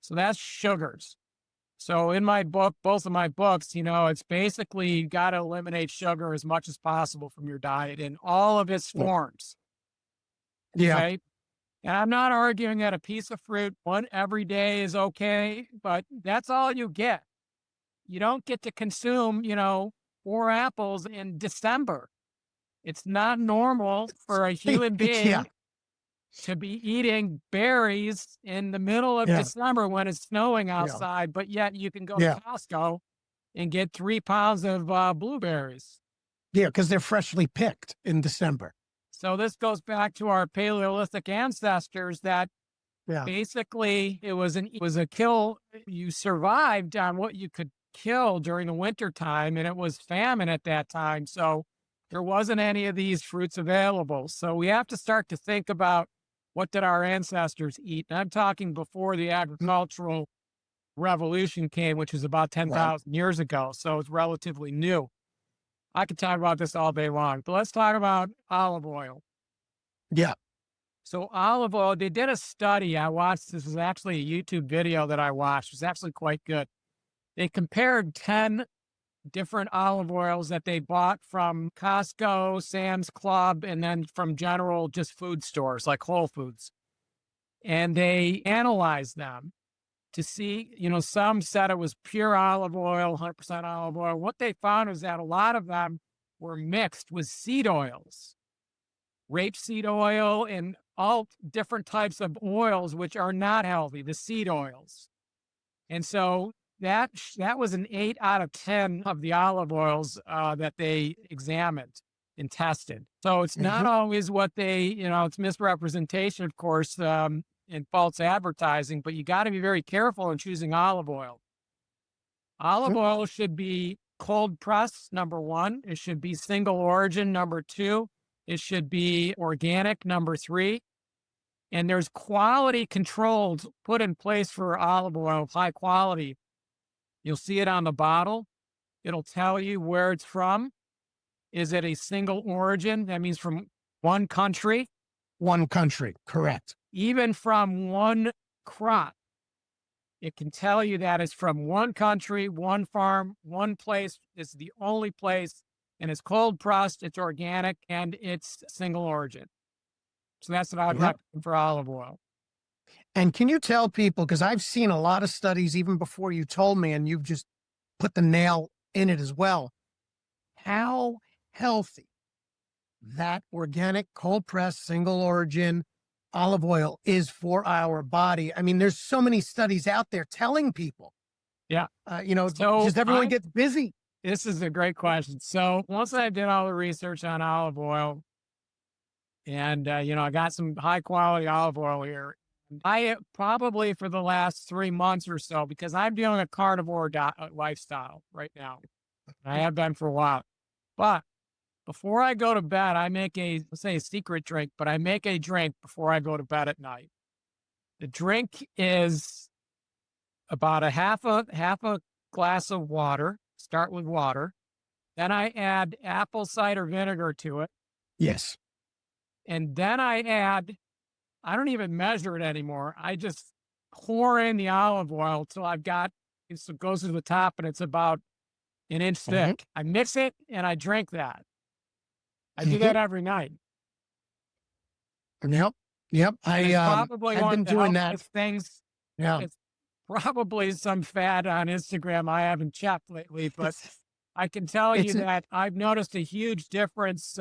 So that's sugars. So in my book, both of my books, it's basically you got to eliminate sugar as much as possible from your diet in all of its forms. Yeah. Okay. And I'm not arguing that a piece of fruit one every day is okay, but that's all you get. You don't get to consume, 4 apples in December. It's not normal for a human Yeah. being to be eating berries in the middle of Yeah. December when it's snowing Yeah. outside, but yet you can go to Yeah. Costco and get 3 pounds of blueberries. Yeah. Because they're freshly picked in December. So this goes back to our Paleolithic ancestors that Yeah. basically it was a kill. You survived on what you could kill during the winter time, and it was famine at that time. So there wasn't any of these fruits available. So we have to start to think about what did our ancestors eat. And I'm talking before the agricultural revolution came, which was about Right. 10,000 years ago. So it's relatively new. I could talk about this all day long, but let's talk about olive oil. Yeah. So olive oil, they did a study I watched. This was actually a YouTube video that I watched. It was actually quite good. They compared 10 different olive oils that they bought from Costco, Sam's Club, and then from general just food stores like Whole Foods. And they analyzed them to see, some said it was pure olive oil, 100% olive oil. What they found is that a lot of them were mixed with seed oils, rapeseed oil, and all different types of oils, which are not healthy, the seed oils. And so that was an 8 out of 10 of the olive oils that they examined and tested. So it's not Mhm. always what they, it's misrepresentation, of course, and false advertising, but you got to be very careful in choosing olive oil. Olive Mhm. oil should be cold pressed, number one. It should be single origin, number two. It should be organic, number three. And there's quality controls put in place for olive oil, high quality. You'll see it on the bottle. It'll tell you where it's from. Is it a single origin? That means from one country, One country, correct. even from one crop. It can tell you that it's from one country, one farm, one place. It's the only place, and it's cold pressed, it's organic, and it's single origin. So that's what I'd Yep. recommend for olive oil. And can you tell people, because I've seen a lot of studies even before you told me, and you've just put the nail in it as well, how healthy that organic, cold pressed, single origin olive oil is for our body. I mean, there's so many studies out there telling people, Yeah. but So just everyone gets busy. this is a great question. So once I did all the research on olive oil, and I got some high quality olive oil here. I probably for the last 3 months or so, because I'm doing a carnivore lifestyle right now. I have been for a while. But before I go to bed, I make let's say a secret drink, but I make a drink before I go to bed at night. The drink is about a half a glass of water. Start with water. Then I add apple cider vinegar to it. Yes. And then I don't even measure it anymore. I just pour in the olive oil till it goes to the top and it's about an inch Hmm. thick. I mix it and I drink that. I do Hmm. that every night. Yep. Yep. And it's probably I've one of been the doing that. healthiest things. Yeah. It's probably some fad on Instagram I haven't checked lately, but It's I can tell you it's that I've noticed a huge difference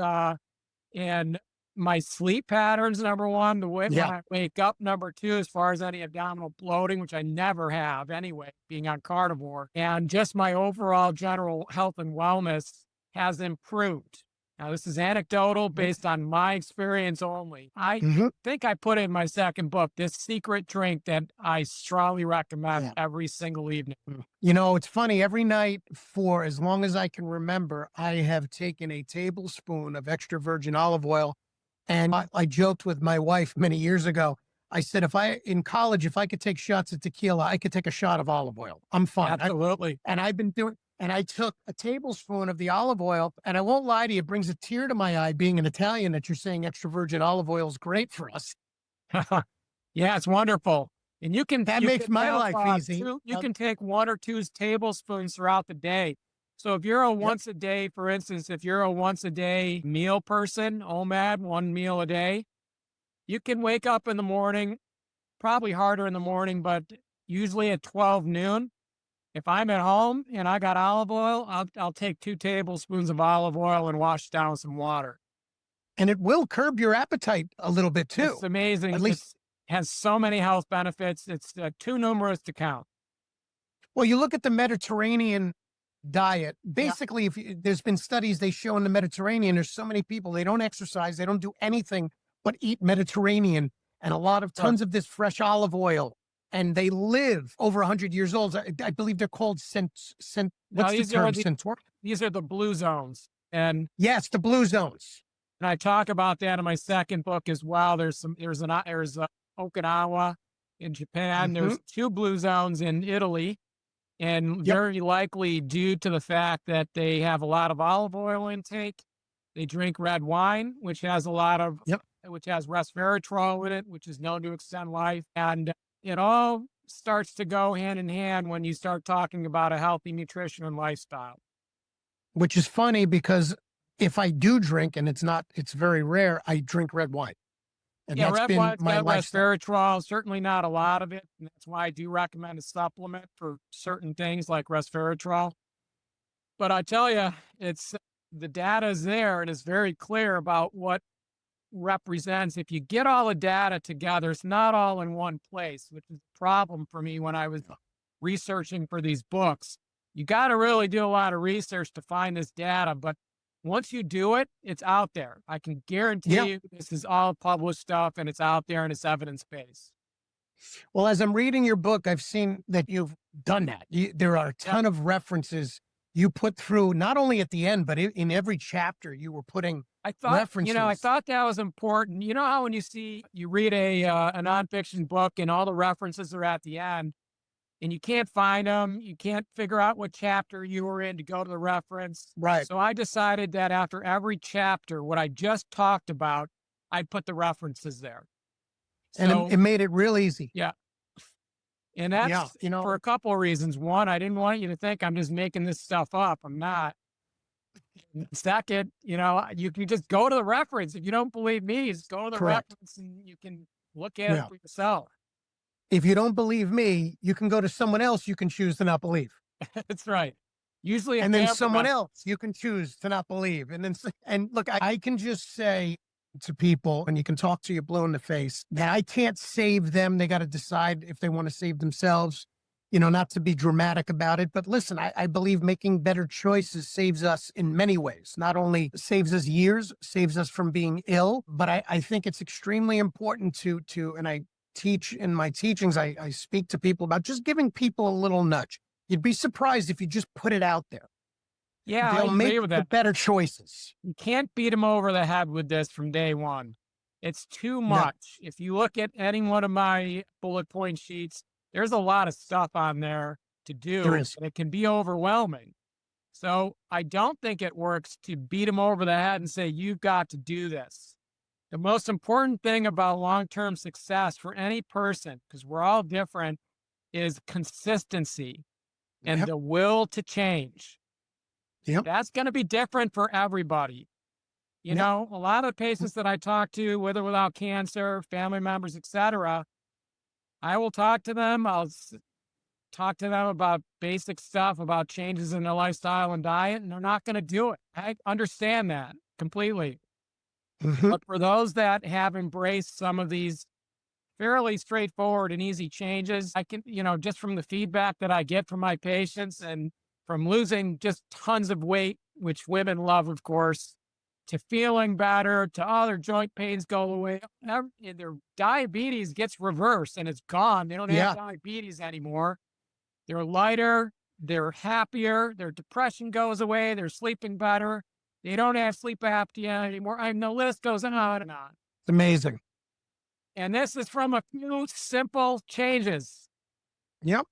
in my sleep patterns, number one, the way when yeah. I wake up, number two, as far as any abdominal bloating, which I never have anyway, being on carnivore, and just my overall general health and wellness has improved. Now, this is anecdotal based on my experience only. I Hmm. think I put in my second book this secret drink that I strongly recommend Yeah. every single evening. It's funny. Every night for as long as I can remember, I have taken a tablespoon of extra virgin olive oil. And I joked with my wife many years ago. I said, in college, if I could take shots of tequila, I could take a shot of olive oil. I'm fine. Absolutely. And I've been doing, and I took a tablespoon of the olive oil, and I won't lie to you, it brings a tear to my eye being an Italian that you're saying extra virgin olive oil is great for us. Yeah, it's wonderful. And That you makes can my have life easy. you can take 1 or 2 tablespoons throughout the day. So if you're a Yep. once a day, for instance, if you're a once a day meal person, OMAD, 1 meal a day, you can wake up in the morning, probably harder in the morning, but usually at 12 noon. If I'm at home and I got olive oil, I'll take 2 tablespoons of olive oil and wash it down with some water. And it will curb your appetite a little bit It's too. At amazing. least, It's has so many health benefits. It's too numerous to count. well, you look at the Mediterranean diet. Yeah. Basically, there's been studies they show in the Mediterranean, there's so many people, they don't exercise, they don't do anything but eat Mediterranean and a lot of Sure. tons of this fresh olive oil. And they live over 100 years old. I believe they're called Now what's the term? Centaur? these are the blue zones, Yes, the blue zones. and I talk about that in my second book as well. There's Okinawa in Japan. Hmm. There's 2 blue zones in Italy, and Yep. very likely due to the fact that they have a lot of olive oil intake. They drink red wine, Yep. which has resveratrol in it, which is known to extend life, and it all starts to go hand in hand when you start talking about a healthy nutrition and lifestyle. Which is funny because if I do drink, and it's very rare, I drink red wine. And Yeah, that's red been wine's my got lifestyle. resveratrol, certainly not a lot of it. And that's why I do recommend a supplement for certain things like resveratrol. But I tell you, the data is there and it's very clear about what represents. If you get all the data together, it's not all in one place, which is a problem for me when I was researching for these books. You got to really do a lot of research to find this data, but once you do it, it's out there. I can Yeah. guarantee you this is all published stuff and it's out there and it's evidence based. Well, as I'm reading your book, I've seen that you've done that. There are a Yep. ton of references you put through, not only at the end, but in every chapter, you were putting I references. thought that was important. You know how when you read a nonfiction book and all the references are at the end, and you can't find them, you can't figure out what chapter you were in to go to the reference. Right. So I decided that after every chapter, what I just talked about, I'd put the references there. And So it made it real easy. yeah, and Yeah. that's for a couple of reasons. One, I didn't want you to think I'm just making this stuff up. I'm not. Second, you can just go to the reference. If you don't believe me, just go to the Correct. reference and you can look at it Yeah. for yourself. If you don't believe me, you can go to someone else you can choose to not believe. That's right. Usually a And then family someone member. else you can choose to not believe. And look, I can just say to people, and you can talk to you blue in the face, that I can't save them. They got to decide if they want to save themselves, not to be dramatic about it. But listen, I believe making better choices saves us in many ways. Not only saves us years, saves us from being ill, but I think it's extremely important and I teach in my teachings, I speak to people about just giving people a little nudge. You'd be surprised if you just put it out there. Yeah, I They'll make agree with the that. better choices. You can't beat them over the head with this from day one. It's too No, much. If you look at any one of my bullet point sheets, there's a lot of stuff on there to there do, is. and it can be overwhelming. So I don't think it works to beat them over the head and say, you've got to do this. The most important thing about long-term success for any person, because we're all different, is consistency and Yep. the will to change. Yep. That's going to be different for everybody. Yep. A lot of patients that I talk to, with or without cancer, family members, etc., I will talk to them. Talk to them about basic stuff, about changes in their lifestyle and diet, and they're not going to do it. I understand that completely. Mhm. But for those that have embraced some of these fairly straightforward and easy changes, I can, just from the feedback that I get from my patients and from losing just tons of weight, which women love, of course, to feeling better, to all their joint pains go away. Their diabetes gets reversed and it's gone. They don't have Yeah. diabetes anymore. They're lighter, they're happier, their depression goes away, they're sleeping better. They don't have sleep apnea anymore. The list goes on and on. It's amazing. And this is from a few simple changes. Yep.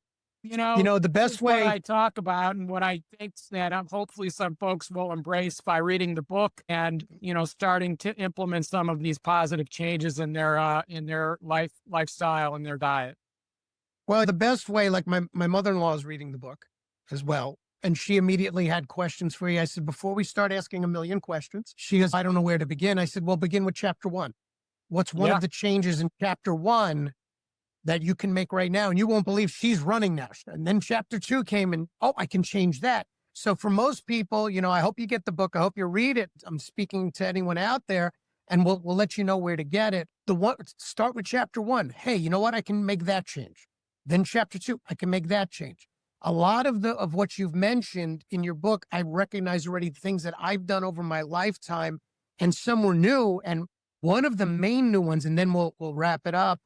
The This best is what way, I talk about and what I think that hopefully some folks will embrace by reading the book and, starting to implement some of these positive changes in their lifestyle and their diet. the best way, like my mother-in-law is reading the book as well. And she immediately had questions for you. I said, before we start asking a million questions, she goes, I don't know where to begin. I said, well, begin with chapter 1. What's one Yeah. of the changes in chapter 1 that you can make right now? And you won't believe she's running now. And then chapter 2 came and, oh, I can change that. So for most people, I hope you get the book. I hope you read it. I'm speaking to anyone out there, and we'll let you know where to get it. Start with chapter 1. Hey, you know what? I can make that change. Then chapter 2, I can make that change. A lot of what you've mentioned in your book, I recognize already things that I've done over my lifetime, and some were new. And one of the main new ones, and then we'll wrap it up.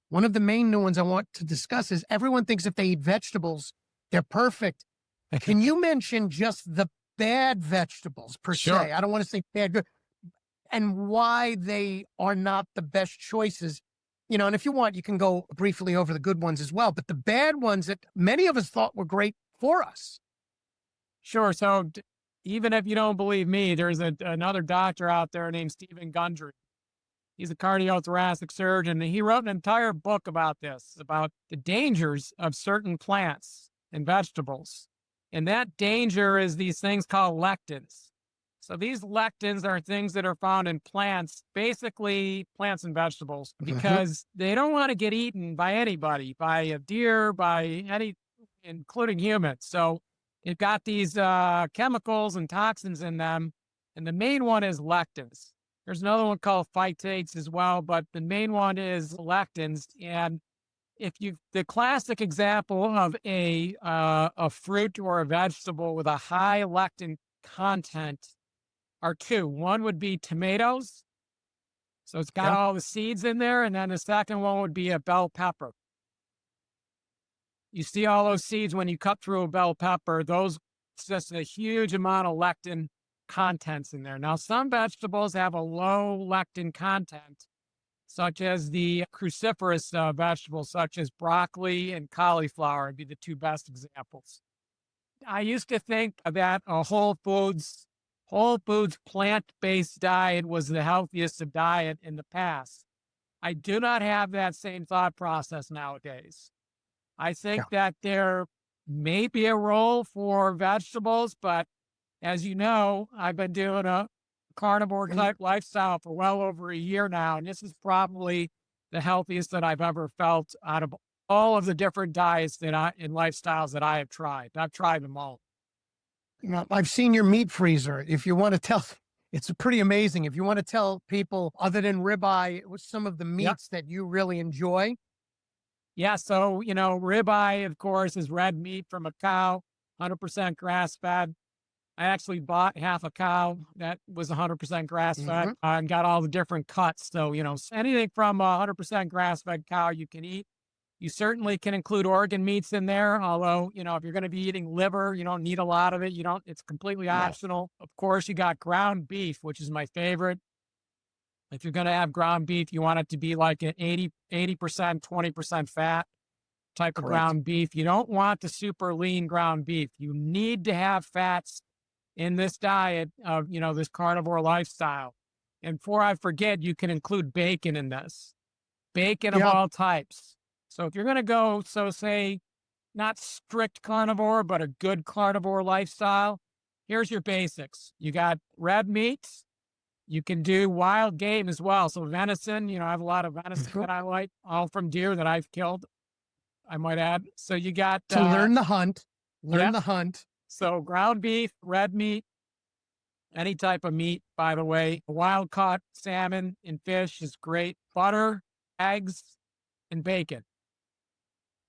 One of the main new ones I want to discuss is everyone thinks if they eat vegetables, they're perfect. Can you mention just the bad vegetables per Sure. se? I don't want to say bad, good, and why they are not the best choices. And if you want, you can go briefly over the good ones as well, but the bad ones that many of us thought were great for us. Sure. So even if you don't believe me, there's another doctor out there named Stephen Gundry. He's a cardiothoracic surgeon, and he wrote an entire book about this, about the dangers of certain plants and vegetables. And that danger is these things called lectins. So these lectins are things that are found in plants, basically plants and vegetables, because they don't want to get eaten by anybody, by a deer, by any, including humans. So you've got these chemicals and toxins in them, and the main one is lectins. There's another one called phytates as well, but the main one is lectins. And the classic example of a fruit or a vegetable with a high lectin content are two. One would be tomatoes. So it's got Yeah. all the seeds in there. And then the second one would be a bell pepper. You see all those seeds when you cut through a bell pepper, those, it's just a huge amount of lectin contents in there. Now, some vegetables have a low lectin content, such as the cruciferous vegetables, such as broccoli and cauliflower would be the two best examples. I used to think that a whole foods plant-based diet was the healthiest of diet in the past. I do not have that same thought process nowadays. I Yeah. think that there may be a role for vegetables, but as you know, I've been doing a carnivore And type lifestyle for well over a year now, and this is probably the healthiest that I've ever felt out of all of the different diets and lifestyles that I have tried. I've tried them all. I've seen your meat freezer. If you want to tell, it's pretty amazing. If you want to tell people, other than ribeye, what's some of the Yep. meats that you really enjoy? Yeah. So, ribeye, of course, is red meat from a cow, 100% grass fed. I actually bought half a cow that was 100% grass fed Hmm. and got all the different cuts. So, anything from a 100% grass fed cow you can eat. You certainly can include organ meats in there, although, if you're going to be eating liver, you don't need a lot of it. It's completely No. optional. Of course, you got ground beef, which is my favorite. If you're going to have ground beef, you want it to be like an 80%, 20% fat type of Correct. ground beef. You don't want the super lean ground beef. You need to have fats in this diet of, this carnivore lifestyle. And before I forget, you can include bacon in this, bacon of Yeah. all types. So if you're going to go, so say, not strict carnivore, but a good carnivore lifestyle, here's your basics. You got red meats. You can do wild game as well. So venison, I have a lot of venison Mhm. that I like, all from deer that I've killed, I might add. So you got, To learn the hunt, learn yeah. the hunt. So ground beef, red meat, any type of meat, by the way. Wild caught salmon and fish is great. Butter, eggs, and bacon.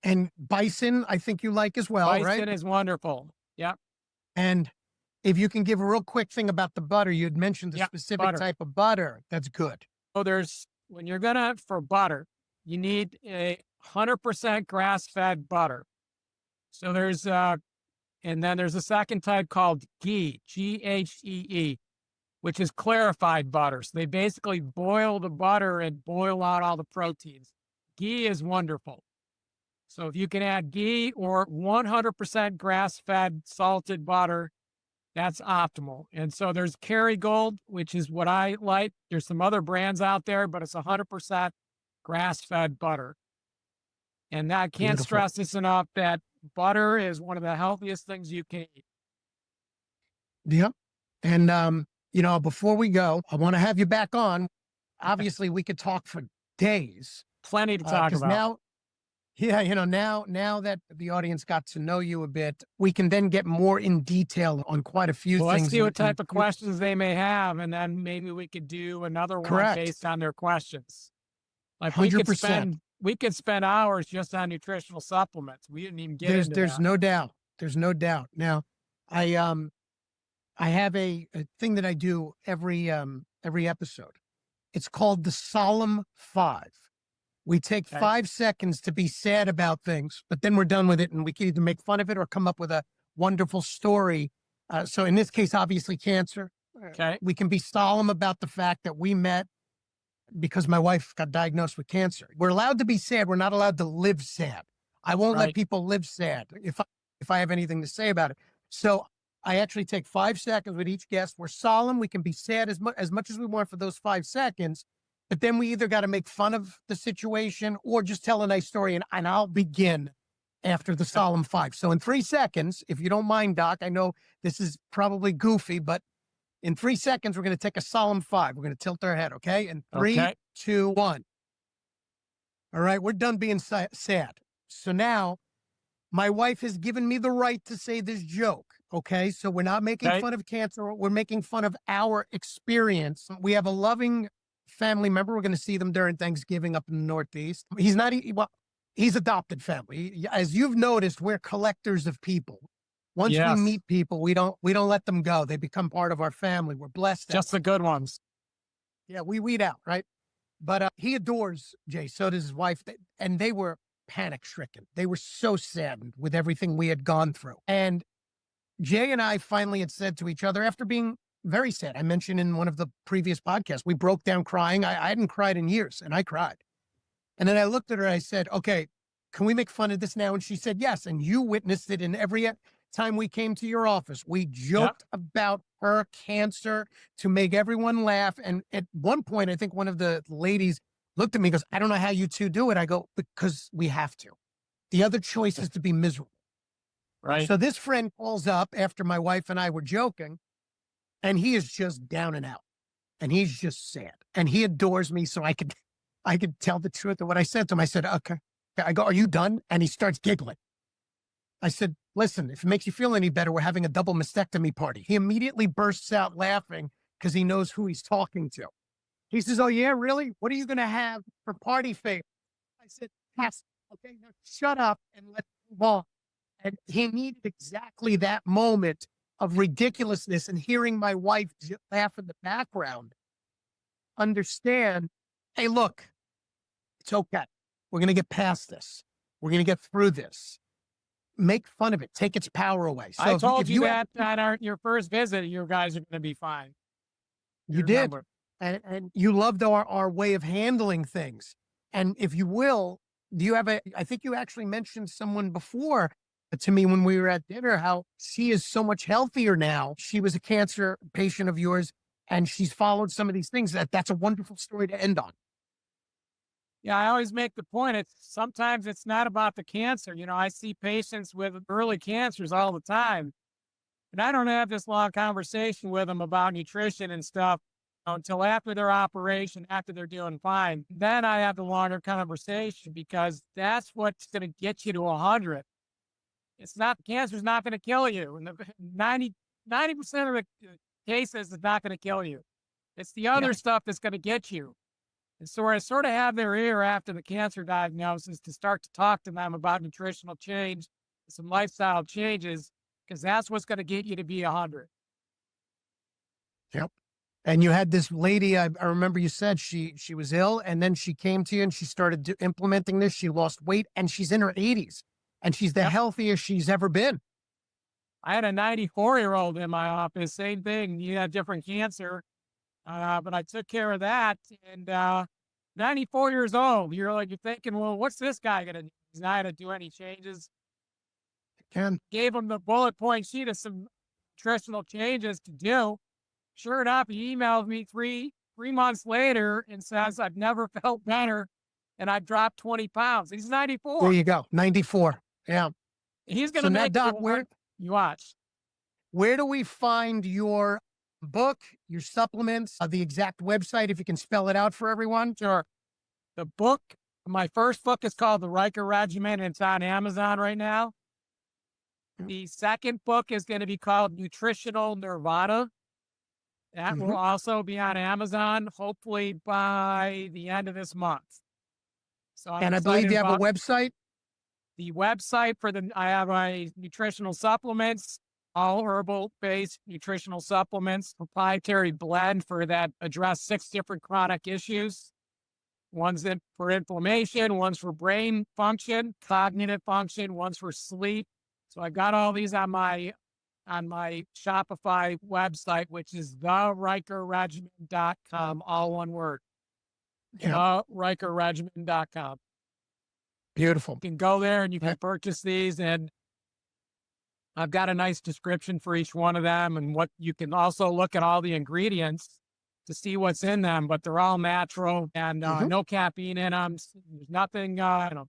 And bison, I think you like as well, right? Bison is wonderful. Yep. And if you can give a real quick thing about the butter, you had mentioned the Yep. specific Butter. type of butter. That's good. So when you're for butter, you need a 100% grass fed butter. So and then there's a second type called ghee, Ghee, which is clarified butter. So they basically boil the butter and boil out all the proteins. Ghee is wonderful. So if you can add ghee or 100% grass-fed salted butter, that's optimal. And so there's Kerrygold, which is what I like. There's some other brands out there, but it's 100% grass-fed butter. And I can't Beautiful. stress this enough that butter is one of the healthiest things you can eat. Yep. And, before we go, I want to have you back on. Obviously, we could talk for days Plenty to talk because about. now, yeah, now that the audience got to know you a bit, we can then get more in detail on quite a few Well, let's things. see what type of You- questions they may have, and then maybe we could do another one Correct. based on their questions. Like 100%. we could spend hours just on nutritional supplements. We didn't even get into There's that. no doubt. There's no doubt. Now, I I have a thing that I do every episode. It's called the Solemn Five. We take Okay. 5 seconds to be sad about things, but then we're done with it, and we can either make fun of it or come up with a wonderful story. So in this case, obviously cancer. Okay. We can be solemn about the fact that we met because my wife got diagnosed with cancer. We're allowed to be sad. We're not allowed to live sad. I won't let Right. people live sad if I have anything to say about it. So I actually take 5 seconds with each guest. We're solemn. We can be sad as much as we want for those 5 seconds, but then we either got to make fun of the situation or just tell a nice story. And I'll begin after the solemn five. So in 3 seconds, if you don't mind, Doc, I know this is probably goofy, but in 3 seconds, we're going to take a solemn five. We're going to tilt our head. Okay. And three, Okay. 2, 1. All right. We're done being sad. So now my wife has given me the right to say this joke. Okay. So we're not making Okay. fun of cancer. We're making fun of our experience. We have a loving family member. We're going to see them during Thanksgiving up in the Northeast. He's not, well, He's adopted family. As you've noticed, we're collectors of people. Once we Yes, meet people, we don't let them go. They become part of our family. We're blessed that just way. the good ones. Yeah, we weed out, right? But he adores Jay. So does his wife. And they were panic stricken. They were so saddened with everything we had gone through. And Jay and I finally had said to each other after being very sad. I mentioned in one of the previous podcasts, we broke down crying. I hadn't cried in years, and I cried. And then I looked at her and I said, okay, can we make fun of this now? And she said, yes. And you witnessed it in every time we came to your office. We Yep. joked about her cancer to make everyone laugh. And at one point, I think one of the ladies looked at me and goes, I don't know how you two do it. I go, because we have to. The other choice is to be miserable. Right. So this friend calls up after my wife and I were joking, and he is just down and out. And he's just sad. And he adores me. So I could tell the truth of what I said to him. I said, okay. I go, are you done? And he starts giggling. I said, listen, if it makes you feel any better, we're having a double mastectomy party. He immediately bursts out laughing because he knows who he's talking to. He says, oh, yeah, really? What are you going to have for party favor? I said, yes. Okay, now shut up and let's move on. And he needed exactly that moment of ridiculousness and hearing my wife laugh in the background. Understand, hey, look, it's okay. We're going to get past this. We're going to get through this. Make fun of it. Take its power away. So I if, you- told if you you that at your first visit, you guys are going to be fine. you did, and you loved our way of handling things. And if you will, do you have I think you actually mentioned someone before to me when we were at dinner, how she is so much healthier now. She was a cancer patient of yours and she's followed some of these things. That's a wonderful story to end on. Yeah, I always make the point. It's sometimes it's not about the cancer. I see patients with early cancers all the time, and I don't have this long conversation with them about nutrition and stuff until after their operation, after they're doing fine. Then I have the longer conversation because that's what's going to get you to 100. It's not cancer's not going to kill you, and the 90% of the cases is not going to kill you. It's the Yeah. other stuff that's going to get you. And so I sort of have their ear after the cancer diagnosis to start to talk to them about nutritional change, some lifestyle changes, because that's what's going to get you to be 100. Yep. And you had this lady, I remember you said she was ill and then she came to you and she started implementing this. She lost weight and she's in her 80s and she's the Yep. healthiest she's ever been. I had a 94-year-old in my office, same thing. He had different cancer, but I took care of that. And 94 years old, you're thinking, well, what's this guy going to do? He's not going to do any changes. Ken, Gave him the bullet point sheet of some nutritional changes to do. Sure enough, he emailed me three months later and says, I've never felt better. And I've dropped 20 pounds. He's there 94. you go. 94. Yeah. He's going So to now, make Doc, it. You watch. where do we find your book, your supplements, the exact website, if you can spell it out for everyone? Sure. The book, my first book is called The Riker Regimen, and it's on Amazon right now. The second book is going to be called Nutritional Nirvana. That will also be on Amazon, hopefully by the end of this month. So And I believe you have a website. The website I have my nutritional supplements, all herbal-based nutritional supplements, proprietary blend that address 6 different chronic issues. One's for inflammation, one's for brain function, cognitive function, one's for sleep. So I got all these on my Shopify website, which is therikerregimen.com, all one word. Yeah. Therikerregimen.com. Beautiful. You can go there and you can purchase these, and I've got a nice description for each one of them, and what you can also look at all the ingredients to see what's in them, but they're all natural and no caffeine in them. There's nothing, Well,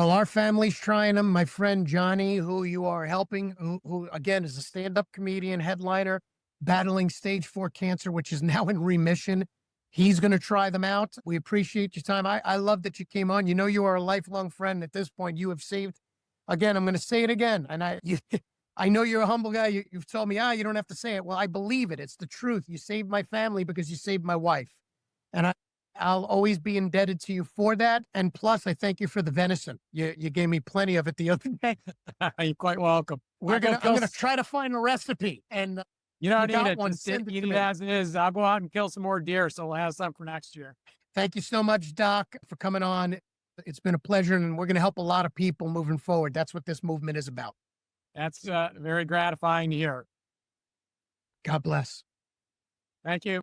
our family's trying them. My friend Johnny, who you are helping, who again is a stand-up comedian, headliner, battling stage 4 cancer, which is now in remission. He's going to try them out. We appreciate your time. I love that you came on. You know, you are a lifelong friend. At this point, you have saved, again, I'm going to say it again. And I know you're a humble guy. You've told me, you don't have to say it. Well, I believe it. It's the truth. You saved my family because you saved my wife. And I'll always be indebted to you for that. And plus, I thank you for the venison. You gave me plenty of it the other day. You're quite welcome. I'm gonna try to find a recipe, and You you don't need got it. one. Just Send it eat to it me. as is. I'll go out and kill some more deer, so we'll have some for next year. Thank you so much, Doc, for coming on. It's been a pleasure, and we're going to help a lot of people moving forward. That's what this movement is about. That's very gratifying to hear. God bless. Thank you.